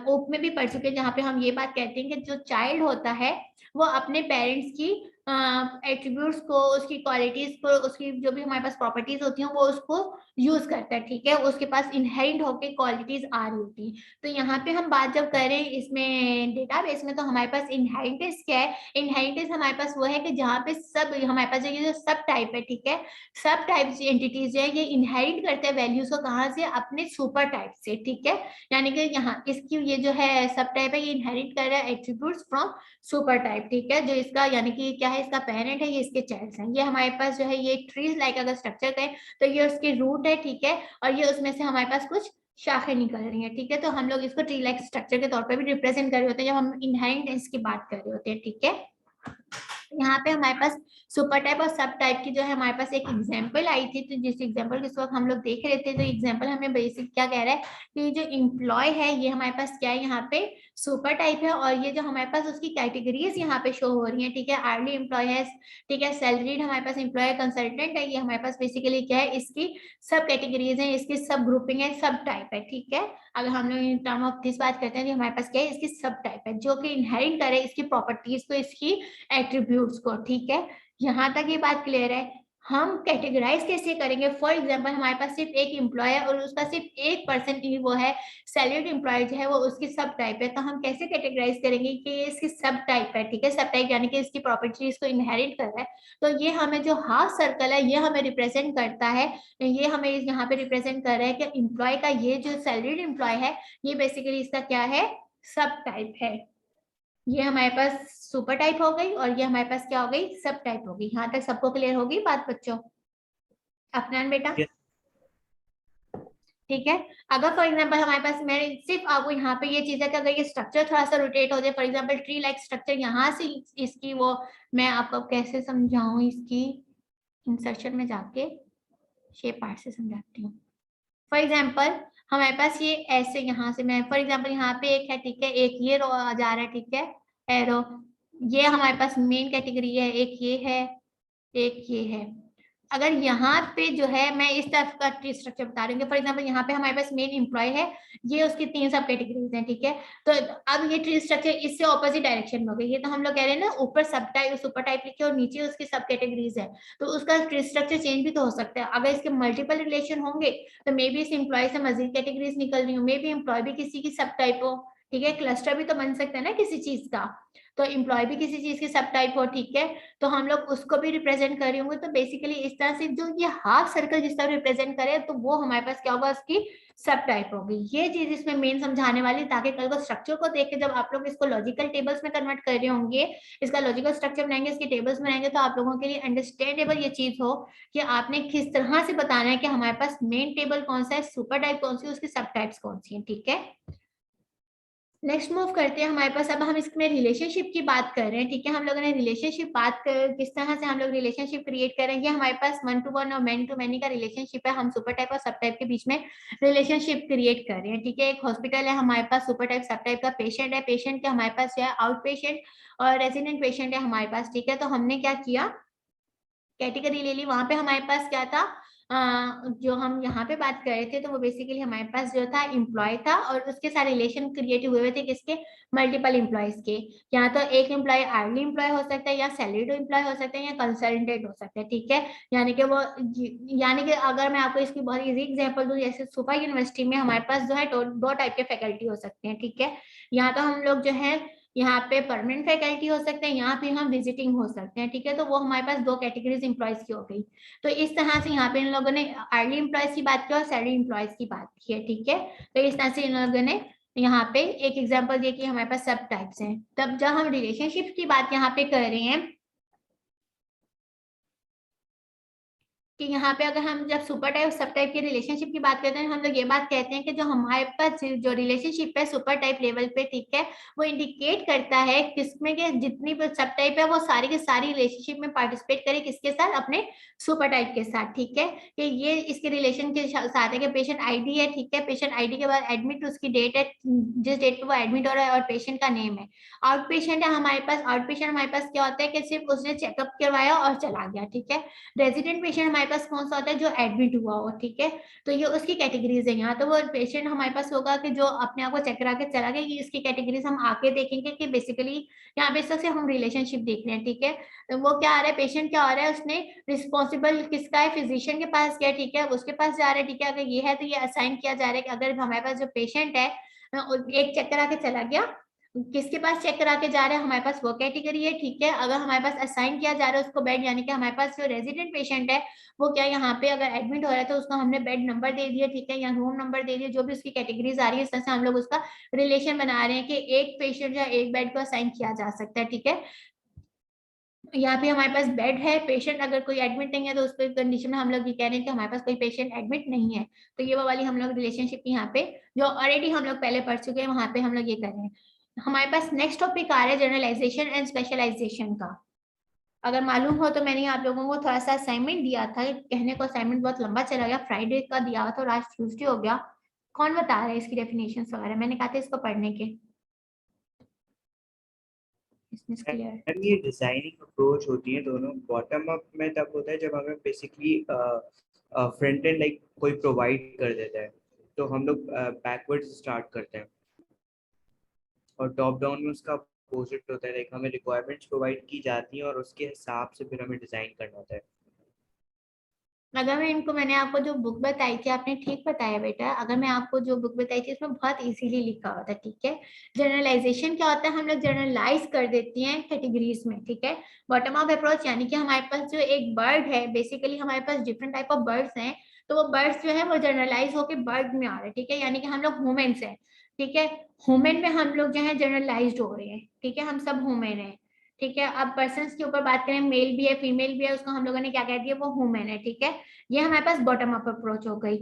ओप में भी पढ़ चुके हैं, जहाँ पे हम ये बात कहते हैं कि जो चाइल्ड होता है वो अपने पेरेंट्स की एट्रीब्यूट्स को, उसकी क्वालिटीज को, उसकी जो भी हमारे पास प्रॉपर्टीज होती हैं वो उसको यूज करता है। ठीक है, उसके पास इनहेरिट होके क्वालिटीज आ रही होती है। तो यहाँ पे हम बात जब करें इसमें डेटाबेस में, तो हमारे पास इनहेरिटेंस क्या है, इनहेरिटेंस हमारे पास वो है कि जहाँ पे सब हमारे पास ये जो सब टाइप है, ठीक है, सब टाइप एंटिटीज जो है ये इनहेरिट करते हैं वैल्यूज को, कहाँ से, अपने सुपर टाइप से। ठीक है, यानी कि यहाँ इसकी ये जो है सब टाइप है ये इनहेरिट कर रहा है एट्रीब्यूट्स फ्रॉम सुपर टाइप। ठीक है, जो इसका यानी कि क्या है, इसका पेरेंट है, ये इसके चाइल्ड्स हैं, ये हमारे पास जो है ये ट्रीज लाइक अगर स्ट्रक्चर कहें तो ये उसके रूट है। ठीक है, और ये उसमें से हमारे पास कुछ शाखें निकल रही हैं। ठीक है, तो हम लोग इसको ट्री लाइक स्ट्रक्चर के तौर पर भी रिप्रेजेंट कर रहे होते हैं जब हम इनहेरिटेंस की बात कर रहे होते हैं। ठीक है, यहाँ पे हमारे पास सुपर टाइप और सब टाइप की जो है हमारे पास एक एग्जांपल आई थी, तो जिस एग्जांपल के इस वक्त हम लोग देख रहे थे, तो एग्जांपल हमें बेसिक क्या कह रहा है कि जो एम्प्लॉय है ये हमारे पास क्या है, यहाँ पे सुपर टाइप है, और ये जो हमारे पास उसकी कैटेगरीज यहाँ पे शो हो रही है। ठीक है, अर्ली एम्प्लॉय है, ठीक है, सैलरीड हमारे पास एम्प्लॉय, कंसल्टेंट है, ये हमारे पास बेसिकली क्या है, इसकी सब कैटेगरीज है, इसकी सब ग्रुपिंग है, सब टाइप है। ठीक है, अगर हम लोग इन टर्म ऑफ दिस बात करते हैं तो हमारे पास क्या है, इसकी सब टाइप है जो कि इनहेरिट करे इसकी प्रॉपर्टीज को, इसकी एट्रीब्यूट्स को। ठीक है, यहाँ तक ये बात क्लियर है। हम कैटेगराइज कैसे करेंगे, फॉर एग्जांपल हमारे पास सिर्फ एक एम्प्लॉय है और उसका सिर्फ 1% ही वो है सैलरीड एम्प्लॉय जो है वो उसकी सब टाइप है, तो हम कैसे कैटेगराइज करेंगे कि ये इसकी सब टाइप है। ठीक है, सब टाइप यानी कि इसकी प्रॉपर्टीज को इनहेरिट कर रहा है, तो ये हमें जो हाफ सर्कल है ये हमें रिप्रेजेंट करता है, ये हमें यहाँ पे रिप्रेजेंट कर रहा है कि एम्प्लॉय का ये जो सैलरीड एम्प्लॉय है ये बेसिकली इसका क्या है, सब टाइप है। ये हमारे पास सुपर टाइप हो गई और ये हमारे पास क्या हो गई, सब टाइप हो गई। यहाँ तक सबको क्लियर होगी बात बच्चों? अफनान बेटा ठीक है, अगर फॉर एग्जांपल हमारे पास, मैं सिर्फ आपको यहाँ पे ये चीज है कि अगर ये स्ट्रक्चर थोड़ा सा रोटेट हो जाए, for example tree like structure, यहाँ से इसकी वो मैं आपको कैसे समझाऊं, इसकी इंसर्शन में जाके शेप पार्ट से समझाती हूँ। फॉर एग्जाम्पल हमारे पास ये ऐसे यहाँ से मैं फॉर एग्जांपल यहाँ पे एक है, ठीक है, एक ये रो जा रहा है, ठीक है, एरो, ये हमारे पास मेन कैटेगरी है, एक ये है, एक ये है। अगर यहाँ पे जो है मैं इस तरफ का ट्री स्ट्रक्चर बता रही हूँ, फॉर एग्जांपल यहाँ पे हमारे पास मेन एम्प्लॉय है, ये उसकी 3 सब कैटेगरीज हैं, ठीक है। तो अब ये ट्री स्ट्रक्चर इससे ऑपोजिट डायरेक्शन में हो गई, ये तो हम लोग कह रहे हैं ना, ऊपर सब टाइप सुपर टाइप लिखे और नीचे उसकी सब कैटेगरीज है, तो उसका ट्री स्ट्रक्चर चेंज भी तो हो सकता है। अगर इसके मल्टीपल रिलेशन होंगे तो मे बी इस एम्प्लॉय से मजीद कैटेगरीज निकल रही हो, मे बी एम्प्लॉय भी किसी की सब टाइप हो, ठीक है, क्लस्टर भी तो बन सकता है ना किसी चीज का, तो एम्प्लॉय भी किसी चीज की सब टाइप हो, ठीक है, तो हम लोग उसको भी रिप्रेजेंट कर रहे होंगे। तो बेसिकली इस तरह से जो ये हाफ सर्कल जिस तरह रिप्रेजेंट करे तो वो हमारे पास क्या होगा, उसकी सब टाइप होगी। ये चीज इसमें मेन समझाने वाली, ताकि कल को स्ट्रक्चर को देख के जब आप लोग इसको लॉजिकल टेबल्स में कन्वर्ट कर रहे होंगे, इसका लॉजिकल स्ट्रक्चर बनाएंगे, इसके टेबल्स बनाएंगे, तो आप लोगों के लिए अंडरस्टैंडेबल ये चीज हो कि आपने किस तरह से बताना है कि हमारे पास मेन टेबल कौन सा है, सुपर टाइप कौन सी है, उसकी सब टाइप्स कौन सी है, ठीक है। नेक्स्ट मूव करते हैं हमारे पास, अब हम इसमें रिलेशनशिप की बात कर रहे हैं, ठीक है। हम लोगों ने रिलेशनशिप बात कर किस तरह से हम लोग रिलेशनशिप क्रिएट करेंगे, हमारे पास 1 to 1 और मैन टू मैनी का रिलेशनशिप है, हम सुपर टाइप और सब टाइप के बीच में रिलेशनशिप क्रिएट कर रहे हैं, ठीक है। एक हॉस्पिटल है हमारे पास, सुपर टाइप सब टाइप का पेशेंट है, पेशेंट के हमारे पास जो है आउट पेशेंट और रेजिडेंट पेशेंट है हमारे पास, ठीक है। तो हमने क्या किया, कैटेगरी ले ली, वहां पे हमारे पास क्या था, जो हम यहाँ पे बात कर रहे थे, तो वो बेसिकली हमारे पास जो था एम्प्लॉय था और उसके साथ रिलेशन क्रिएट हुए थे, किसके, मल्टीपल एम्प्लॉयज के। यहाँ तो एक एम्प्लॉय आर्ली एम्प्लॉय हो सकता है, या सैलरीड एम्प्लॉय हो सकता है, या कंसल्टेंट हो सकता है, ठीक है। यानी कि वो, यानी कि अगर मैं आपको इसकी बहुत इजी एग्जांपल दूं, जैसे सुपा यूनिवर्सिटी में हमारे पास जो है दो टाइप के फैकल्टी हो सकते हैं, ठीक है। यहाँ तो हम लोग जो है यहाँ पे परमानेंट फैकल्टी हो सकते हैं, यहाँ पे हम विजिटिंग हो सकते हैं, ठीक है। तो वो हमारे पास दो कैटेगरीज एम्प्लॉयज की हो गई। तो इस तरह से यहाँ पे इन लोगों ने अर्ली एम्प्लॉयज की बात की और सैलरी एम्प्लॉयज की बात की है, ठीक है। तो इस तरह से इन लोगों ने यहाँ पे एक एग्जाम्पल दिया कि हमारे पास सब टाइप्स हैं। तब जब हम रिलेशनशिप की बात यहाँ पे कर रहे हैं, कि यहाँ पे अगर हम जब सुपर टाइप सब टाइप के रिलेशनशिप की बात करते हैं, हम लोग ये बात कहते हैं कि जो हमारे पास जो रिलेशनशिप है सुपर टाइप लेवल पे, ठीक है, वो इंडिकेट करता है किसमें के जितनी भी सब टाइप है वो सारी के सारी रिलेशनशिप में पार्टिसिपेट करे, किसके साथ, अपने सुपर टाइप के साथ, ठीक है। कि ये इसके रिलेशन के साथ है कि पेशेंट आईडी है, ठीक है, पेशेंट आईडी के बाद एडमिट उसकी डेट है, जिस डेट पे वो एडमिट हो रहा है, और पेशेंट का नेम है। आउट पेशेंट है हमारे पास, आउट पेशेंट हमारे पास क्या होता है कि सिर्फ उसने चेकअप करवाया और चला गया, ठीक है। रेजिडेंट पेशेंट हमारे पास कौन सा होता है, जो एडमिट हुआ हो, ठीक है। तो ये उसकी कैटेगरीज है। यहाँ तो वो पेशेंट हमारे पास होगा कि जो अपने आप को चेक करा के चला गया, ये इसकी कैटेगरीज हम आके देखेंगे कि बेसिकली यहाँ पे सबसे हम रिलेशनशिप देख रहे हैं, ठीक है। तो वो क्या आ रहा है, पेशेंट क्या हो रहा है, उसने रिस्पॉन्सिबल किसका है, फिजिशियन के पास गया, ठीक है, उसके पास जा रहा है, ठीक है। अगर ये है तो ये असाइन किया जा रहा है कि अगर हमारे पास जो पेशेंट है एक चेक करा के चला गया, किसके पास चेक करा के जा रहे हैं, हमारे पास वो कैटेगरी है, ठीक है। अगर हमारे पास असाइन किया जा रहा है उसको बेड, यानी कि हमारे पास जो रेजिडेंट पेशेंट है वो क्या, यहाँ पे अगर एडमिट हो रहा है तो उसको हमने बेड नंबर दे दिया, ठीक है, या रूम नंबर दे दिया, जो भी उसकी कैटेगरीज आ रही है, इस तरह से हम लोग उसका रिलेशन बना रहे हैं कि एक पेशेंट या एक बेड को असाइन किया जा सकता है, ठीक है। यहाँ पे हमारे पास बेड है, पेशेंट अगर कोई एडमिट नहीं है तो उसके कंडीशन में हम लोग ये कह रहे हैं कि हमारे पास कोई पेशेंट एडमिट नहीं है। तो ये वो वाली हम लोग रिलेशनशिप यहाँ पे जो ऑलरेडी हम लोग पहले पढ़ चुके हैं, वहां पे हम लोग ये कर रहे हैं। हमारे पास नेक्स्ट टॉपिक आ रहा है जनरलाइजेशन एंड स्पेशलाइजेशन का। अगर मालूम हो तो मैंने आप लोगों को थोड़ा सा असाइनमेंट दिया था, कहने को असाइनमेंट बहुत लंबा चला गया, फ्राइडे का दिया था और आज ट्यूसडे हो गया। कौन बता रहा है इसकी डेफिनेशन वगैरह, मैंने कहा था इसको पढ़ने के। क्लियर। मैम ये डिजाइनिंग अप्रोच होती है दोनों, बॉटम अप में तब होता है जब हमें बेसिकली फ्रंट एंड लाइक कोई प्रोवाइड कर देता है तो हम लोग बैकवर्ड्स स्टार्ट करते हैं, और टॉप डाउन में उसका अपोजिट होता है, लाइक हमें रिक्वायरमेंट्स प्रोवाइड की जाती हैं और उसके हिसाब से फिर हमें डिजाइन करना होता है। अगर मैं इनको, मैंने आपको जो बुक बताई थी आपने ठीक बताया बेटा, अगर मैं आपको जो बुक बताई थी इसमें बहुत इजीली लिखा हुआ था, ठीक है। जनरलाइजेशन क्या होता है, हम लोग जनरलाइज कर देती हैं कैटेगरीज में, ठीक है। बॉटम अप अप्रोच यानी कि हमारे पास जो एक बर्ड है, बेसिकली हमारे पास डिफरेंट टाइप ऑफ बर्ड्स हैं, तो वो बर्ड्स जो है वो जनरलाइज होकर बर्ड में आ रहे हैं, ठीक है। यानी कि हम लोग ह्यूमन्स हैं, ठीक है, ह्यूमन में हम लोग जो है जनरलाइज्ड हो रहे हैं, ठीक है, हम सब ह्यूमन हैं, ठीक है। अब पर्सन के ऊपर बात करें, मेल भी है फीमेल भी है, उसको हम लोगों ने क्या कह दिया, वो ह्यूमन है, ठीक है। ये हमारे पास बॉटम अप अप्रोच हो गई,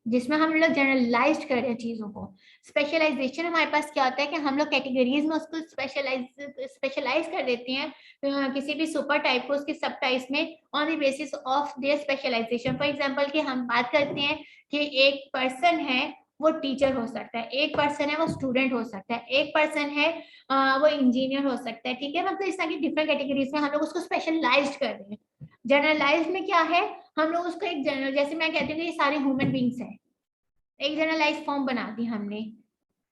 जिसमें हम लोग जनरलाइज कर रहे हैं चीजों को। स्पेशलाइजेशन हमारे पास क्या होता है कि हम लोग कैटेगरीज में उसको स्पेशलाइज कर देते हैं, किसी भी सुपर टाइप को उसके सब टाइप्स में on the basis of their specialization. For example कि हम बात करते हैं कि एक पर्सन है वो टीचर हो सकता है, एक पर्सन है वो स्टूडेंट हो सकता है, एक पर्सन है वो इंजीनियर हो सकता है, ठीक है। मतलब इस तरह की डिफरेंट कैटेगरीज में हम लोग उसको स्पेशलाइज्ड कर रहे हैं। जनरलाइज्ड में क्या है, हम लोग उसको एक जनरल, जैसे मैं कहती हूँ कि ये सारे ह्यूमन बींग्स हैं, एक जनरलाइज फॉर्म बना दी हमने,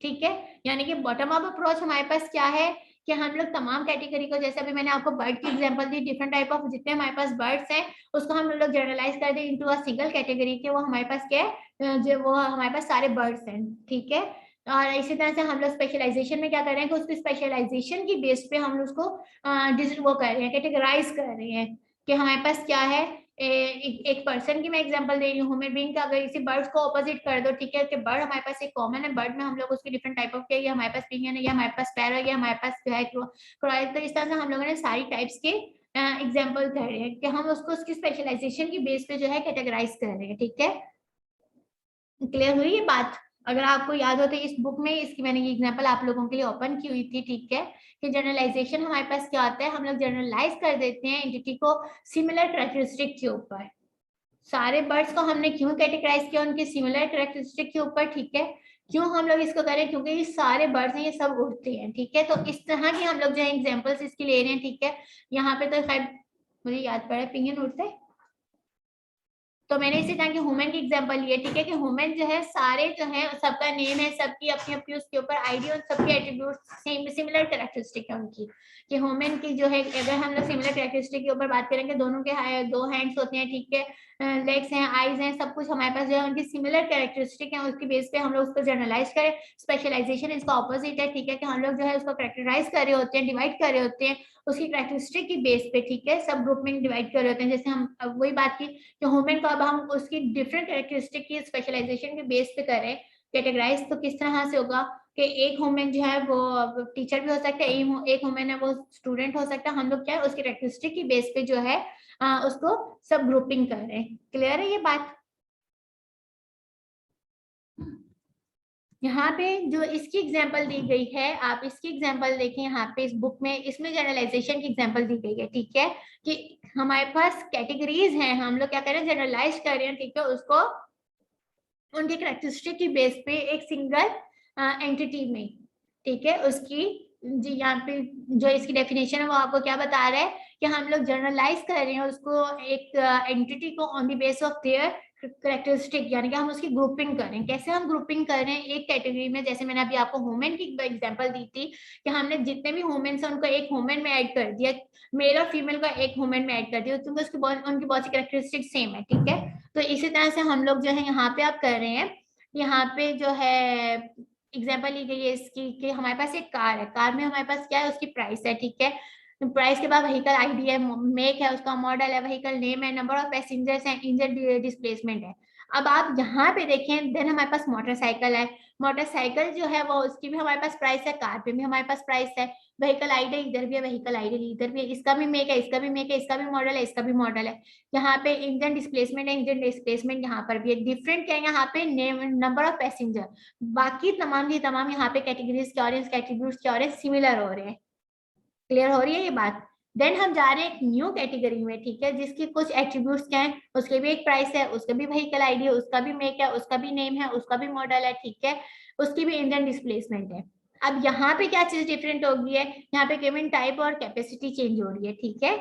ठीक है। यानी कि बॉटम अप अप्रोच हमारे पास क्या है कि हम लोग तमाम कैटेगरी को, जैसे अभी मैंने आपको बर्ड की example the, different type of जितने हमारे पास बर्ड्स हैं उसको हम लोग जनरलाइज कर दें इनटू अ सिंगल कैटेगरी के, वो हमारे पास क्या है, जो वो हमारे पास सारे बर्ड्स हैं, ठीक है। और इसी तरह से हम लोग स्पेशलाइजेशन में क्या कर रहे हैं कि उसकी स्पेशलाइजेशन की बेस पे हम उसको वो कर रहे हैं, कैटेगराइज कर रहे हैं कि हमारे पास क्या है। एक पर्सन की मैं एग्जांपल दे रही हूँ, ह्यूमन बीइंग का, अगर इसी बर्ड्स को ऑपोजिट कर दो, ठीक है, कि बर्ड हमारे पास एक कॉमन है, बर्ड में हम लोग उसके डिफरेंट टाइप ऑफ के, ये हमारे पास पिंगन है, ये हमारे पास पैरट है, ये हमारे पास जो है क्रोयल, तो इस तरह से हम लोगों ने सारी टाइप्स के एग्जाम्पल कर रहे हैं कि हम उसको उसकी स्पेशलाइजेशन की बेस पे जो है कैटेगराइज कर रहे हैं, ठीक है। क्लियर हुई ये बात? अगर आपको याद हो तो इस बुक में इसकी मैंने ये एग्जांपल आप लोगों के लिए ओपन की हुई थी, ठीक है, कि जनरलाइजेशन हमारे पास क्या होता है, हम लोग जनरलाइज कर देते हैं एंटिटी को सिमिलर कैरेक्टरिस्टिक के ऊपर। सारे बर्ड्स को हमने क्यों कैटेगराइज किया, उनके सिमिलर कैरेक्टरिस्टिक के ऊपर, ठीक है। क्यों हम लोग इसको करें, क्योंकि ये सारे बर्ड्स हैं, ये सब उड़ते हैं, ठीक है। तो इस तरह की हम लोग जो है एग्जांपल्स इसकी ले रहे हैं, ठीक है। यहाँ पे तो खैर मुझे याद पड़ा पिंगन उड़ते हैं, तो मैंने इसी तरह के ह्यूमन की एग्जांपल लिए, ठीक है, कि ह्यूमन जो है सारे जो है सबका नेम है, सबकी अपनी अपनी उसके ऊपर आईडी और सबके एट्रीब्यूट्स सेम सिमिलर कैरेक्टरिस्टिक है उनकी, कि ह्यूमन की जो है, अगर हम लोग सिमिलर कैरेक्टरिस्टिक के ऊपर बात करेंगे, दोनों के दो हैंड्स होते हैं, ठीक है, लेग्स हैं, आईज हैं, सब कुछ हमारे पास जो है उनकी सिमिलर कैरेक्टरिस्टिक है, उसकी बेस पे हम लोग उसको जनरलाइज करें। स्पेशलाइजेशन इसका ऑपोजिट है, ठीक है, कि हम लोग जो है उसको कैरेक्टराइज कर रहे होते हैं, डिवाइड कर रहे होते हैं उसकी कैरेक्टरिस्टिक की बेस पे, ठीक है, सब ग्रुप में डिवाइड कर रहे होते हैं। जैसे हम वही बात की कि ह्यूमन को अब हम उसकी डिफरेंट कैरेक्टरिस्टिक की स्पेशलाइजेशन के बेस पे करें कैटेगराइज, तो किस तरह से होगा कि एक ह्यूमन जो है वो टीचर भी हो सकता है, एक ह्यूमन है वो स्टूडेंट हो सकता है। हम लोग क्या है उसकी कैरेक्टरिस्टिक की बेस पे जो है उसको सब ग्रुपिंग कर रहे हैं। क्लियर है ये बात? यहाँ पे जो इसकी एग्जांपल दी गई है, आप इसकी एग्जांपल देखें यहाँ पे इस बुक में, इसमें जनरलाइजेशन की एग्जांपल दी गई है, ठीक है, कि हमारे पास कैटेगरीज हैं, हम लोग क्या कर रहे हैं जनरलाइज कर रहे हैं, ठीक है, उसको उनके कैरेक्टरिस्टिक की बेस पे एक सिंगल एंटिटी में, ठीक है। उसकी जी यहाँ पे जो इसकी डेफिनेशन है वो आपको क्या बता रहा है कि हम लोग जनरलाइज कर रहे हैं उसको एक एंटिटी को on the base of their characteristic, यानी कि हम उसकी ग्रुपिंग कर रहे हैं। कैसे हम ग्रुपिंग कर रहे हैं एक कैटेगरी में, जैसे मैंने अभी आपको ह्यूमन की एग्जांपल दी थी कि हमने जितने भी ह्यूमन हैं उनको एक ह्यूमन में ऐड कर दिया, मेल और फीमेल को एक ह्यूमन में ऐड कर दिया, क्योंकि उसकी उनकी बहुत सी कैरेक्टरिस्टिक सेम है, ठीक है। तो इसी तरह से हम लोग जो है यहाँ पे आप कर रहे हैं, यहाँ पे जो है एग्जाम्पल ली गई है इसकी कि हमारे पास एक कार है, कार में हमारे पास क्या है उसकी प्राइस है, ठीक है। प्राइस के बाद व्हीकल आईडी है, मेक है, उसका मॉडल है, व्हीकल नेम है, नंबर ऑफ पैसेंजर्स है, इंजन डिस्प्लेसमेंट है। अब आप यहाँ पे देखें, देन हमारे पास मोटरसाइकिल है, मोटरसाइकिल जो है वो उसकी भी हमारे पास प्राइस है, कार पे भी हमारे पास प्राइस है, व्हीकल आईडी इधर भी है, व्हीकल आईडी इधर भी है, इसका भी मेक है, इसका भी मेक है, इसका भी मॉडल है, इसका भी मॉडल है। यहाँ पे इंजन डिस्प्लेसमेंट है, इंजन डिस्प्लेसमेंट यहाँ पर भी है। डिफरेंट क्या है यहाँ पे, नंबर ऑफ पैसेंजर, बाकी तमाम की तमाम यहाँ पे कैटेगरीज क्या हो रही है, कैटेगरीज क्या हो रहे हैं, सिमिलर हो रहे हैं। क्लियर हो रही है ये बात? देन हम जा रहे हैं एक न्यू कैटेगरी में, ठीक है, जिसकी कुछ एट्रीब्यूट्स क्या है, उसके भी एक प्राइस है, उसका भी व्हीकल आईडी है, उसका भी मेक है, उसका भी नेम है, उसका भी मॉडल है, ठीक है, उसकी भी इंजन डिस्प्लेसमेंट है। अब यहाँ पे क्या चीज डिफरेंट हो गई है, यहाँ पे केबिन टाइप और कैपेसिटी चेंज हो रही है, ठीक है।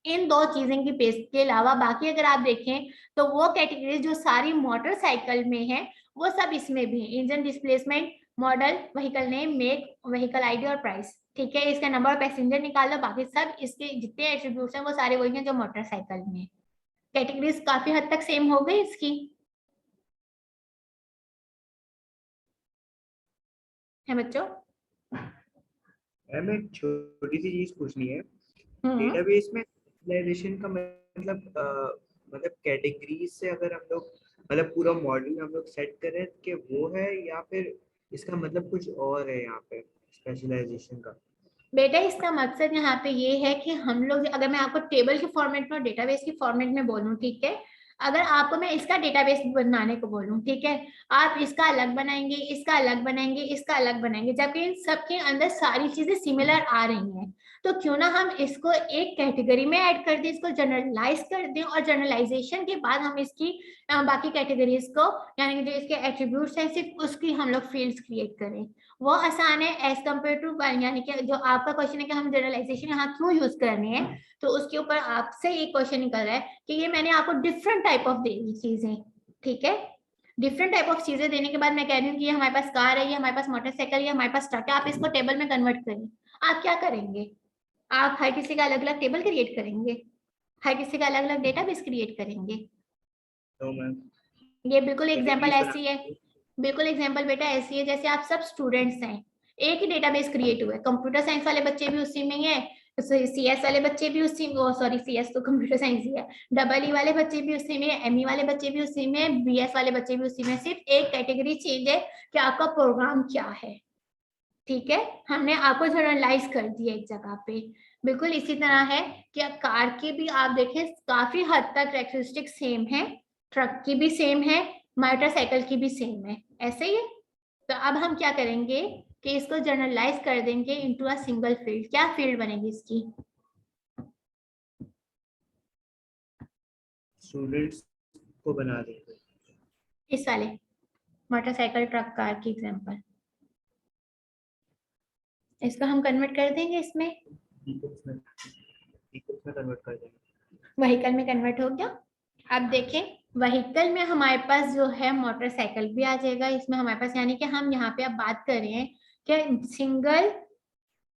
इन दो चीजें की बेस के अलावा बाकी अगर आप देखें तो वो कैटेगरीज जो सारी मोटरसाइकिल में है वो सब इसमें भी है, engine displacement, model, vehicle name, make, vehicle ID और प्राइस, ठीक है। इसका नंबर ऑफ पैसेंजर निकाल लो, बाकी सब इसके जितने एट्रीब्यूट्स हैं वो सारे वही हैं जो मोटरसाइकिल में। कैटेगरीज काफी हद तक सेम हो गई इसकी, है बच्चों? मैम एक छोटी सी चीज पूछनी है, डेटाबेस में स्पेशलाइजेशन का मतलब कैटेगरीज से अगर हम लोग मतलब पूरा मॉडल हम लोग सेट करें कि वो है, या फिर इसका मतलब कुछ और है यहाँ पे स्पेशलाइजेशन का? बेटा इसका मकसद यहाँ पे ये है कि हम लोग, अगर मैं आपको टेबल के फॉर्मेट में और डेटाबेस के फॉर्मेट में बोलूँ, ठीक है, अगर आपको मैं इसका डेटाबेस बनाने को बोलूं, ठीक है, आप इसका अलग बनाएंगे, इसका अलग बनाएंगे, इसका अलग बनाएंगे, जबकि इन सबके अंदर सारी चीजें सिमिलर आ रही हैं। तो क्यों ना हम इसको एक कैटेगरी में ऐड कर दें, इसको जनरलाइज कर दें, और जनरलाइजेशन के बाद हम इसकी बाकी कैटेगरीज को, यानी कि जो इसके एट्रीब्यूट्स हैं सिर्फ उसकी हम लोग फील्ड्स क्रिएट करें। वो आसान है एज कम्पेयर टू, यानी कि जो आपका क्वेश्चन है कि हम जनरलाइजेशन यहाँ क्यों यूज करनी है, तो उसके ऊपर आपसे एक क्वेश्चन निकल रहा है कि ये मैंने आपको डिफरेंट टाइप ऑफ दे दी चीजें, ठीक है, डिफरेंट टाइप ऑफ चीजें देने के बाद मैं कह रही हूँ कि ये हमारे पास कार है, ये हमारे पास मोटरसाइकिल, ये हमारे पास ट्रक है, आप इसको टेबल में कन्वर्ट करिए। आप क्या करेंगे? आप हर किसी का अलग अलग टेबल क्रिएट करेंगे, हर किसी का अलग अलग डेटाबेस क्रिएट करेंगे। तो मैम ये बिल्कुल एग्जांपल कैटेगरीज ऐसी है, बिल्कुल एग्जांपल बेटा ऐसी है जैसे आप सब स्टूडेंट्स हैं, एक ही डेटाबेस क्रिएट हुआ है, कंप्यूटर साइंस वाले बच्चे भी उसी में ही है, सीएस वाले बच्चे भी उसी में, सॉरी सीएस तो कंप्यूटर साइंस ही है, डबल ई वाले बच्चे भी उसी में, एमई वाले बच्चे भी उसी में, बीएस वाले बच्चे भी उसी में, सिर्फ एक कैटेगरी चेंज है कि आपका प्रोग्राम क्या है, ठीक है, हमने आपको जनरलाइज कर दिया एक जगह पे। बिल्कुल इसी तरह है कि कार के भी आप देखें काफी हद तक कैरेक्टरिस्टिक सेम है, ट्रक की भी सेम है, मोटरसाइकिल की भी सेम है, ऐसे ही है। तो अब हम क्या करेंगे कि इसको जनरलाइज कर देंगे इनटू अ सिंगल फील्ड। क्या फील्ड बनेगी इसकी? स्टूडेंट्स को बना देंगे। इस वाले मोटरसाइकिल ट्रक कार की एग्जांपल, इसको हम कन्वर्ट कर देंगे इसमें, व्हीकल्स में कन्वर्ट कर देंगे। व्हीकल में कन्वर्ट हो गया। अब देखें व्हीकल में हमारे पास जो है मोटरसाइकिल भी आ जाएगा इसमें हमारे पास, यानी कि हम यहाँ पे अब बात कर रहे हैं कि सिंगल,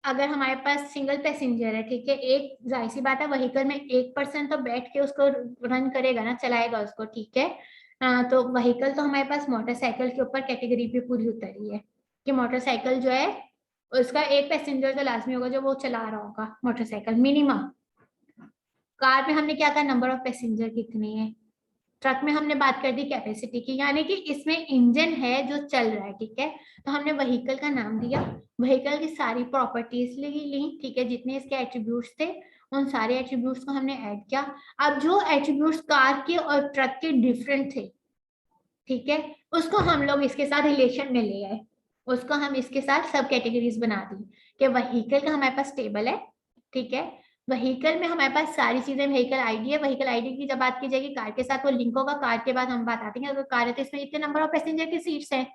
अगर हमारे पास सिंगल पैसेंजर है, ठीक है, एक जाहिर सी बात है व्हीकल में एक पर्सन तो बैठ के उसको रन करेगा ना, चलाएगा उसको, ठीक है। तो व्हीकल तो हमारे पास मोटरसाइकिल के ऊपर कैटेगरी पे पूरी उतरी है कि मोटरसाइकिल जो है उसका एक पैसेंजर तो लाजमी होगा जो वो चला रहा होगा मोटरसाइकिल मिनिमम। कार में हमने क्या कहा, नंबर ऑफ पैसेंजर कितने हैं। ट्रक में हमने बात कर दी कैपेसिटी की, यानी कि इसमें इंजन है जो चल रहा है, ठीक है, तो हमने व्हीकल का नाम दिया, व्हीकल की सारी प्रॉपर्टीज ली, ठीक है, जितने इसके एट्रीब्यूट्स थे उन सारे एट्रीब्यूट्स को हमने ऐड किया। अब जो एट्रीब्यूट्स कार के और ट्रक के डिफरेंट थे, ठीक है, उसको हम लोग इसके साथ रिलेशन में ले आए, उसको हम इसके साथ सब कैटेगरीज बना दी कि व्हीकल का हमारे पास टेबल है, ठीक है, व्हीकल में हमारे पास सारी चीजें, व्हीकल आईडी है, व्हीकल आईडी की जब बात की जाएगी कार के साथ वो लिंक होगा, कार के बाद हम बात आते हैं अगर कार है तो इसमें इतने नंबर ऑफ पैसेंजर की सीट्स हैं,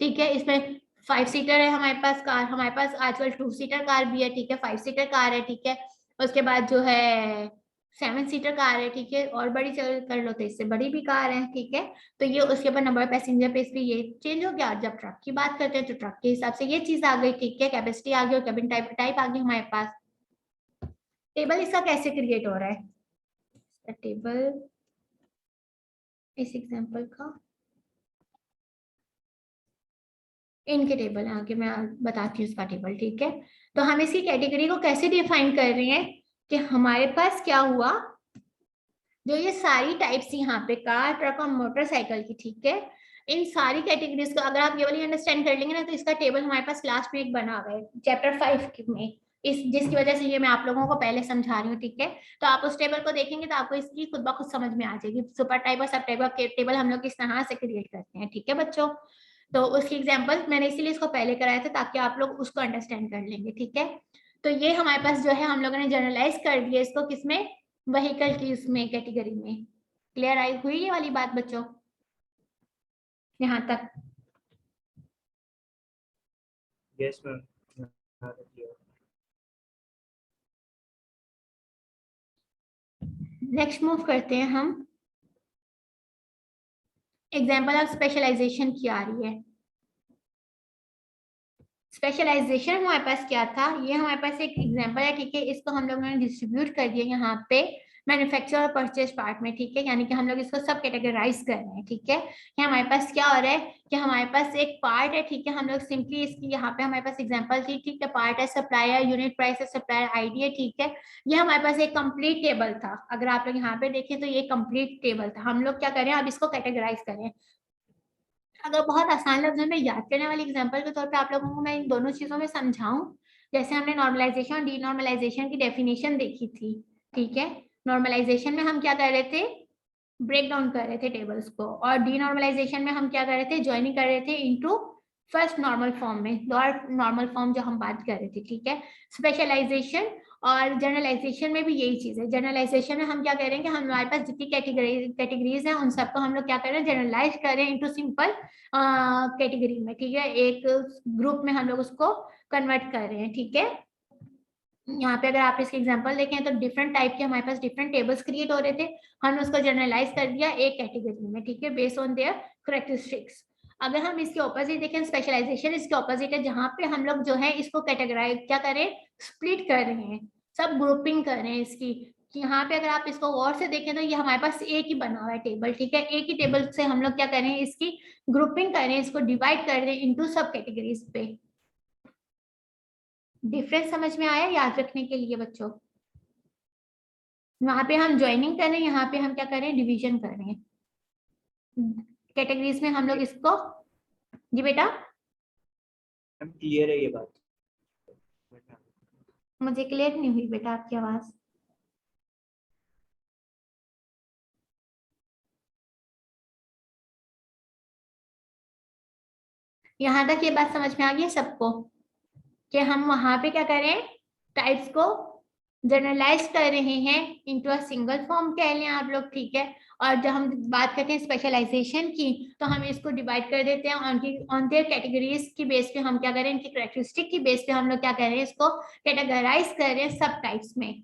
ठीक है, इसमें 5 सीटर है हमारे पास कार, हमारे पास आजकल 2 सीटर कार भी है, ठीक है, 5 सीटर कार है, ठीक है, उसके बाद जो है 7 सीटर कार है, ठीक है, और बड़ी चल कर लो तो इससे बड़ी भी कार है, ठीक है। तो ये उसके ऊपर नंबर पैसेंजर पे इस पे ये चेंज हो गया। और जब ट्रक की बात करते हैं तो ट्रक के हिसाब से ये चीज आ गई, ठीक है, कैपेसिटी आ गई और कैबिन टाइप टाइप आ गई हमारे पास। टेबल इसका कैसे क्रिएट हो रहा है, टेबल इस एग्जांपल का, इनके टेबल है, आगे मैं बताती हूँ इसका टेबल, ठीक है। तो हम इसकी कैटेगरी को कैसे डिफाइन कर रहे हैं कि हमारे पास क्या हुआ, जो ये सारी टाइप्स यहाँ पे कार ट्रक और मोटरसाइकिल की, ठीक है, इन सारी कैटेगरीज को अगर आप ये वाली अंडरस्टैंड कर लेंगे ना तो इसका टेबल हमारे पास लास्ट में एक बना हुआ है चैप्टर 5 में, इस जिसकी वजह से ये मैं आप लोगों को पहले समझा रही हूँ, ठीक है। तो आप उस टेबल को देखेंगे तो आपको इसकी खुद ब खुद समझ में आ जाएगी, सुपर टाइप और सब टाइप का टेबल हम लोग किस तरह से क्रिएट करते हैं, ठीक है बच्चों। तो उसकी एग्जाम्पल मैंने इसीलिए इसको पहले कराया था ताकि आप लोग उसको अंडरस्टैंड कर लेंगे, ठीक है। तो ये हमारे पास जो है हम लोगों ने जनरलाइज कर दिया इसको, किसमें, व्हीकल की उसमें कैटेगरी में। क्लियर आई हुई ये वाली बात बच्चों यहाँ तक? Yes ma'am. नेक्स्ट मूव करते हैं हम, एग्जाम्पल ऑफ स्पेशलाइजेशन की आ रही है। स्पेशलाइजेशन हमारे पास क्या था, ये हमारे पास एक एग्जांपल है, ठीक है, इसको हम लोगों ने डिस्ट्रीब्यूट कर दिया यहाँ पे मैन्युफैक्चर और परचेज पार्ट में, ठीक है, यानी कि हम लोग इसको सब कैटेगराइज कर रहे हैं, ठीक है। ये हमारे पास क्या हो रहा है कि हमारे पास एक पार्ट है, ठीक है, हम लोग सिंपली इसकी यहाँ पे हमारे पास एग्जांपल थी, ठीक है, पार्ट है सप्लायर, यूनिट प्राइस है, सप्लायर आईडी है, ठीक है। ये हमारे पास एक कंप्लीट टेबल था, अगर आप लोग यहाँ पे देखें तो ये कंप्लीट टेबल था। हम लोग क्या करें, अब इसको कैटेगराइज करें। अगर बहुत आसान लफ्जों में याद करने वाली एग्जांपल के तौर पे आप लोगों को मैं इन दोनों चीजों में समझाऊं, जैसे हमने नॉर्मलाइजेशन और डीनॉर्मलाइजेशन की डेफिनेशन देखी थी, ठीक है। नॉर्मलाइजेशन में हम क्या कर रहे थे ब्रेक डाउन कर रहे थे टेबल्स को, और डीनॉर्मलाइजेशन में हम क्या कर रहे थे, ज्वाइनिंग कर रहे थे इनटू फर्स्ट नॉर्मल फॉर्म में, लोअर नॉर्मल फॉर्म जो हम बात कर रहे थे, ठीक है। स्पेशलाइजेशन और जनरलाइजेशन में भी यही चीज है। जनरलाइजेशन में हम क्या कह रहे हैं कि हमारे पास जितनी कैटेगरीज हैं उन सबको हम लोग क्या कर रहे हैं, जनरलाइज कर रहे हैं इनटू सिंपल कैटेगरी में, ठीक है, एक ग्रुप में हम लोग उसको कन्वर्ट कर रहे हैं, ठीक है। यहाँ पे अगर आप इसके एग्जांपल देखें तो डिफरेंट टाइप के हमारे पास डिफरेंट टेबल्स क्रिएट हो रहे थे, हमने उसको जनरलाइज कर दिया एक कैटेगरी में, ठीक है, बेस्ड ऑन देयर करेक्टरिस्टिक्स। अगर हम इसके ऑपोजिट देखें, स्पेशलाइजेशन इसके ऑपोजिट है, जहां पे हम लोग जो है इसको कैटेगराइज क्या करें, स्प्लिट कर रहे हैं, सब ग्रुपिंग कर रहे हैं इसकी। यहाँ पे अगर आप इसको और से देखें तो ये हमारे पास एक ही बना हुआ है टेबल, ठीक है, एक ही टेबल से हम लोग क्या कर रहे हैं, इसकी ग्रुपिंग कर रहे हैं, इसको डिवाइड कर रहे हैं इंटू सब कैटेगरीज पे। डिफरेंस समझ में आया याद रखने के लिए बच्चों? वहां पे हम ज्वाइनिंग कर रहे हैं, यहाँ पे हम क्या कर रहे हैं, डिवीजन कर रहे हैं कैटेगरीज में हम लोग इसको। जी बेटा, हम क्लियर है ये बात? मुझे क्लियर नहीं हुई बेटा आपकी आवाज। यहाँ तक ये बात समझ में आ गई है सबको कि हम वहां पे क्या करें, टाइप्स को जनरलाइज कर रहे हैं इनटू अ सिंगल फॉर्म कह लें आप लोग, ठीक है। और जब हम बात करते हैं स्पेशलाइजेशन की तो हम इसको डिवाइड कर देते हैं ऑन देयर कैटेगरीज की बेस पे, हम क्या करें, इनकी कैरेक्टरिस्टिक की बेस पे हम लोग क्या कर रहे हैं, इसको कैटेगराइज कर रहे हैं सब टाइप्स में,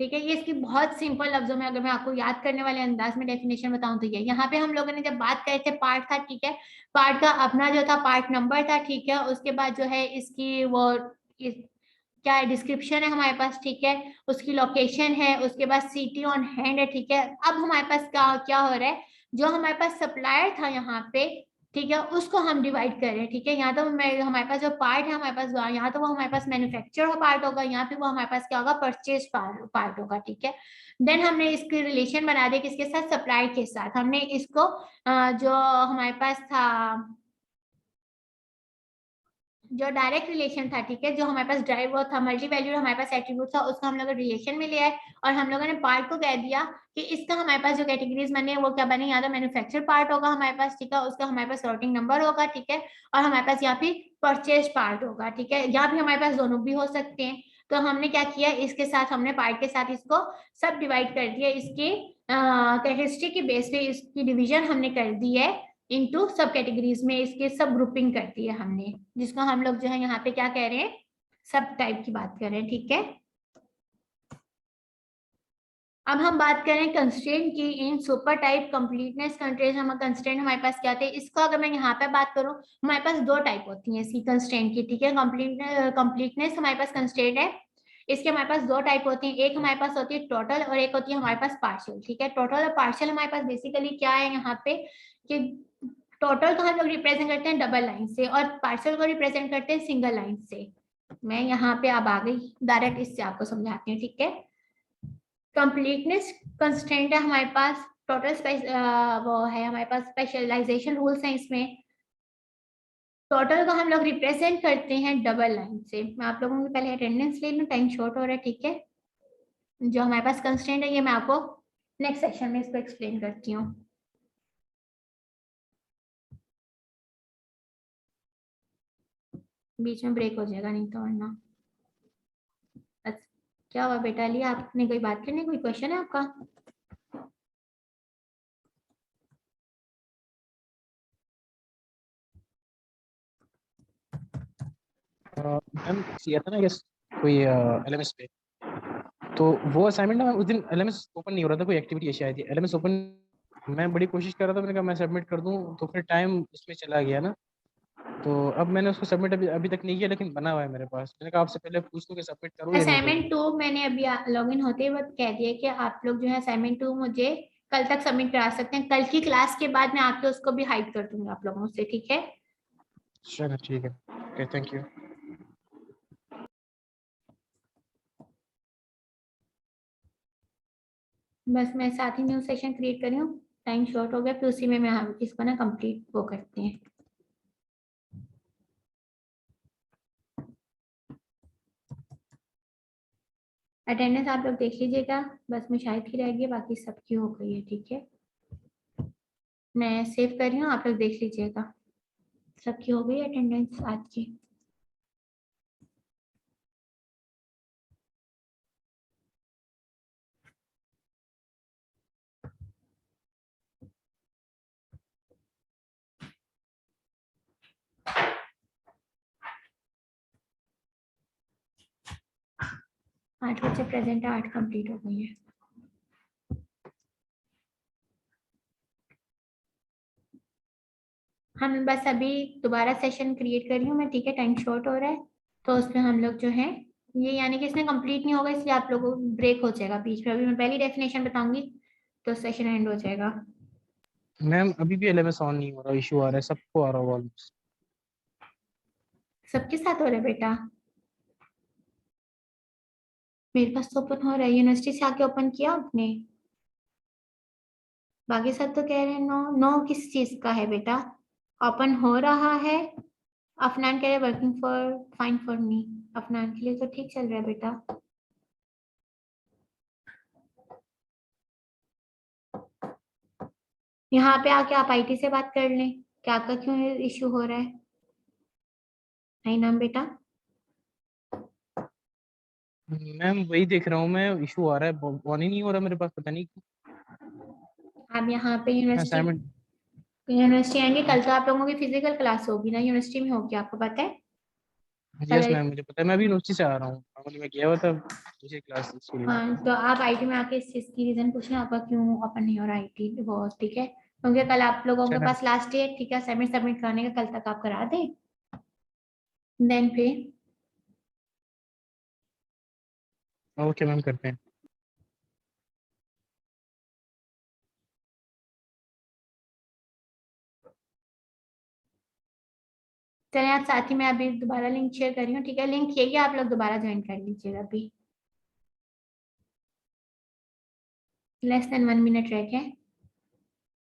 ठीक है। ये इसकी बहुत सिंपल लफ्जों में अगर मैं आपको याद करने वाले अंदाज में डेफिनेशन बताऊं तो ये यहाँ पे हम लोगों ने जब बात करे थे पार्ट था, ठीक है, पार्ट का अपना जो था पार्ट नंबर था, ठीक है, उसके बाद जो है इसकी वो क्या है, डिस्क्रिप्शन है हमारे पास, ठीक है, उसकी लोकेशन है, उसके बाद सिटी ऑन हैंड है, ठीक है। अब हमारे पास क्या क्या हो रहा है, जो हमारे पास सप्लायर था यहाँ पे, ठीक है, उसको हम डिवाइड कर रहे हैं, ठीक है। यहाँ तो हमारे पास जो पार्ट है हमारे पास, यहाँ तो वो हमारे पास मैन्युफैक्चर का पार्ट होगा, यहाँ पे वो हमारे पास क्या होगा, परचेज पार्ट होगा, ठीक है। देन हमने इसकी रिलेशन बना दिया किसके साथ, सप्लायर के साथ। हमने इसको जो हमारे पास था, जो डायरेक्ट रिलेशन था, ठीक है, जो हमारे पास ड्राइव था, मल्टी वैल्यू हमारे पास एट्रीब्यूट था, उसको हम लोग रिलेशन में लिया है, और हम लोगों ने पार्ट को कह दिया कि इसका हमारे पास जो कैटेगरीज बने वो क्या बने, या तो मैन्युफैक्चर पार्ट होगा हमारे पास, ठीक है, उसका हमारे पास सॉर्टिंग नंबर होगा, ठीक है, और हमारे पास यहाँ पे परचेज पार्ट होगा, ठीक है, यहाँ भी हमारे पास दोनों भी हो सकते हैं। तो हमने क्या किया, इसके साथ हमने पार्ट के साथ इसको सब डिवाइड कर दिया, इसके कैरेक्टरिस्टिक के बेस पे इसकी डिवीजन हमने कर दी है इनटू सब कैटेगरीज में, इसके सब ग्रुपिंग कर दी है हमने, जिसको हम लोग जो है यहाँ पे क्या कह रहे हैं, सब टाइप की बात कर रहे हैं, ठीक है। अब हम बात करें कंस्ट्रेंट की इन सुपर टाइप कंप्लीटनेस कंस्ट्रेंट। हम कंस्ट्रेंट हमारे पास क्या थे, इसको अगर मैं यहाँ पे बात करूँ, हमारे पास दो टाइप होती है इसकी कंस्ट्रेंट की, ठीक है। कंप्लीटनेस हमारे पास कंस्ट्रेंट है, इसके हमारे पास दो टाइप होती है, एक हमारे पास होती है टोटल और एक होती है हमारे पास पार्शियल, ठीक है। टोटल और पार्शियल हमारे पास बेसिकली क्या है यहाँ पे, कि टोटल को हम लोग रिप्रेजेंट करते हैं डबल लाइन से और पार्शियल को रिप्रेजेंट करते हैं सिंगल लाइन से। मैं यहाँ पे अब आ गई डायरेक्ट इससे आपको समझाती हूँ, ठीक है। कंप्लीटनेस कंस्ट्रेंट है हमारे पास, टोटल वो है हमारे पास स्पेशलाइजेशन रूल्स हैं इसमें। टोटल को हम लोग रिप्रेजेंट करते हैं डबल लाइन से। मैं आप लोगों की पहले अटेंडेंस ले लूँ, टाइम शॉर्ट हो रहा है, ठीक है। जो हमारे पास कंस्ट्रेंट है ये मैं आपको नेक्स्ट सेक्शन में इसको एक्सप्लेन करती हूँ। बीच में ब्रेक हो जाएगा नहीं तो, वरना। अच्छा, क्या हुआ बेटा, लिया आपने कोई बात करनी, कोई क्वेश्चन है आपका? मैम किया था ना यस, कोई एलएमएस पे, तो वो असाइनमेंट ना उस दिन एलएमएस ओपन नहीं हो रहा था, कोई एक्टिविटी ऐसी आई थी एलएमएस ओपन। मैं बड़ी कोशिश कर रहा था, मैंने कहा मैं सबमिट कर दूं, तो फिर टाइम उसमें चला गया ना, तो अब मैंने उसको सबमिट अभी तक नहीं किया, लेकिन बना हुआ है मेरे पास। मैंने कहा आपसे पहले पूछ लूं कि सबमिट करूं या नहीं असाइनमेंट करूं। 2 मैंने अभी लॉगिन होते ही वक्त कह दिया कि आप लोग जो है असाइनमेंट 2 मुझे कल तक सबमिट करा सकते हैं। कल की क्लास के बाद मैं आके उसको भी हाइड कर दूंगी आप लोगों से, ठीक है। चलो ठीक है, ओके, थैंक यू। बस मैं साथ ही न्यू सेशन क्रिएट करी हूँ, टाइम शॉर्ट हो गया, फिर उसी में मैं इसको ना कंप्लीट वो करते हैं। अटेंडेंस आप लोग देख लीजिएगा, बस मुशाहिद की रह गई है, बाकी सबकी हो गई है। ठीक है, मैं सेव कर रही हूँ, आप लोग देख लीजिएगा, सबकी हो गई अटेंडेंस आज की। आठ बच्चे प्रेजेंट है, 8 कंप्लीट हो गई है। हम बस अभी दोबारा सेशन क्रिएट कर रही हूँ मैं, ठीक है, टाइम शॉर्ट हो रहा है, तो उसमें हम लोग जो है ये यानी कि इसमें कंप्लीट नहीं होगा, इसलिए आप लोगों को ब्रेक हो जाएगा बीच में। अभी मैं पहली डेफिनेशन बताऊंगी तो सेशन एंड हो जाएगा। मैम अभी भी एलएमएस ऑन नहीं हो रहा, इशू आ रहा है, सबको आ रहा है ऑलमोस्ट। सबके साथ हो रहा है बेटा? मेरे पास तो ओपन हो रहा है, यूनिवर्सिटी से आके ओपन किया आपने? बाकी सब तो कह रहे हैं नो। नो किस चीज का है बेटा? ओपन हो रहा है। अफनान कह रहे working for fine for me. Afnan के लिए तो ठीक चल रहा है बेटा। यहाँ पे आके आप आईटी से बात कर लें कि आपका क्यों इश्यू हो रहा है। नहीं नाम बेटा, मैम वही देख रहा हूँ मैं, इशू आ रहा है, ऑन ही नहीं हो रहा मेरे पास, पता नहीं आप यहाँ पे असाइनमेंट। यूनिवर्सिटी आएंगे कल, तो आप लोगों की फिजिकल क्लास होगी ना, यूनिवर्सिटी में होगी, आपको पता है? यस कल। मैम मुझे पता है, मैं अभी यूनिवर्सिटी से आ रहा हूँ, नॉर्मली मैं गया हुआ था दूसरी क्लास के लिए। हाँ, तो आप आईटी में आके इस चीज की रीजन पूछना, आपका क्यों ओपन नहीं हो रहा आईटी वो, ठीक है, क्योंकि कल आप लोगों के चलो पास लास्ट डेट, ठीक है, सबमिट कराने का, कल तक आप करा दें, देन फिर ओके मैम, करते हैं। चले आप साथ ही में अभी दोबारा लिंक शेयर कर रही हूँ, ठीक है, लिंक यही है, आप लोग दोबारा ज्वाइन कर लीजिएगा अभी। लेस देन 1 मिनट रह गए।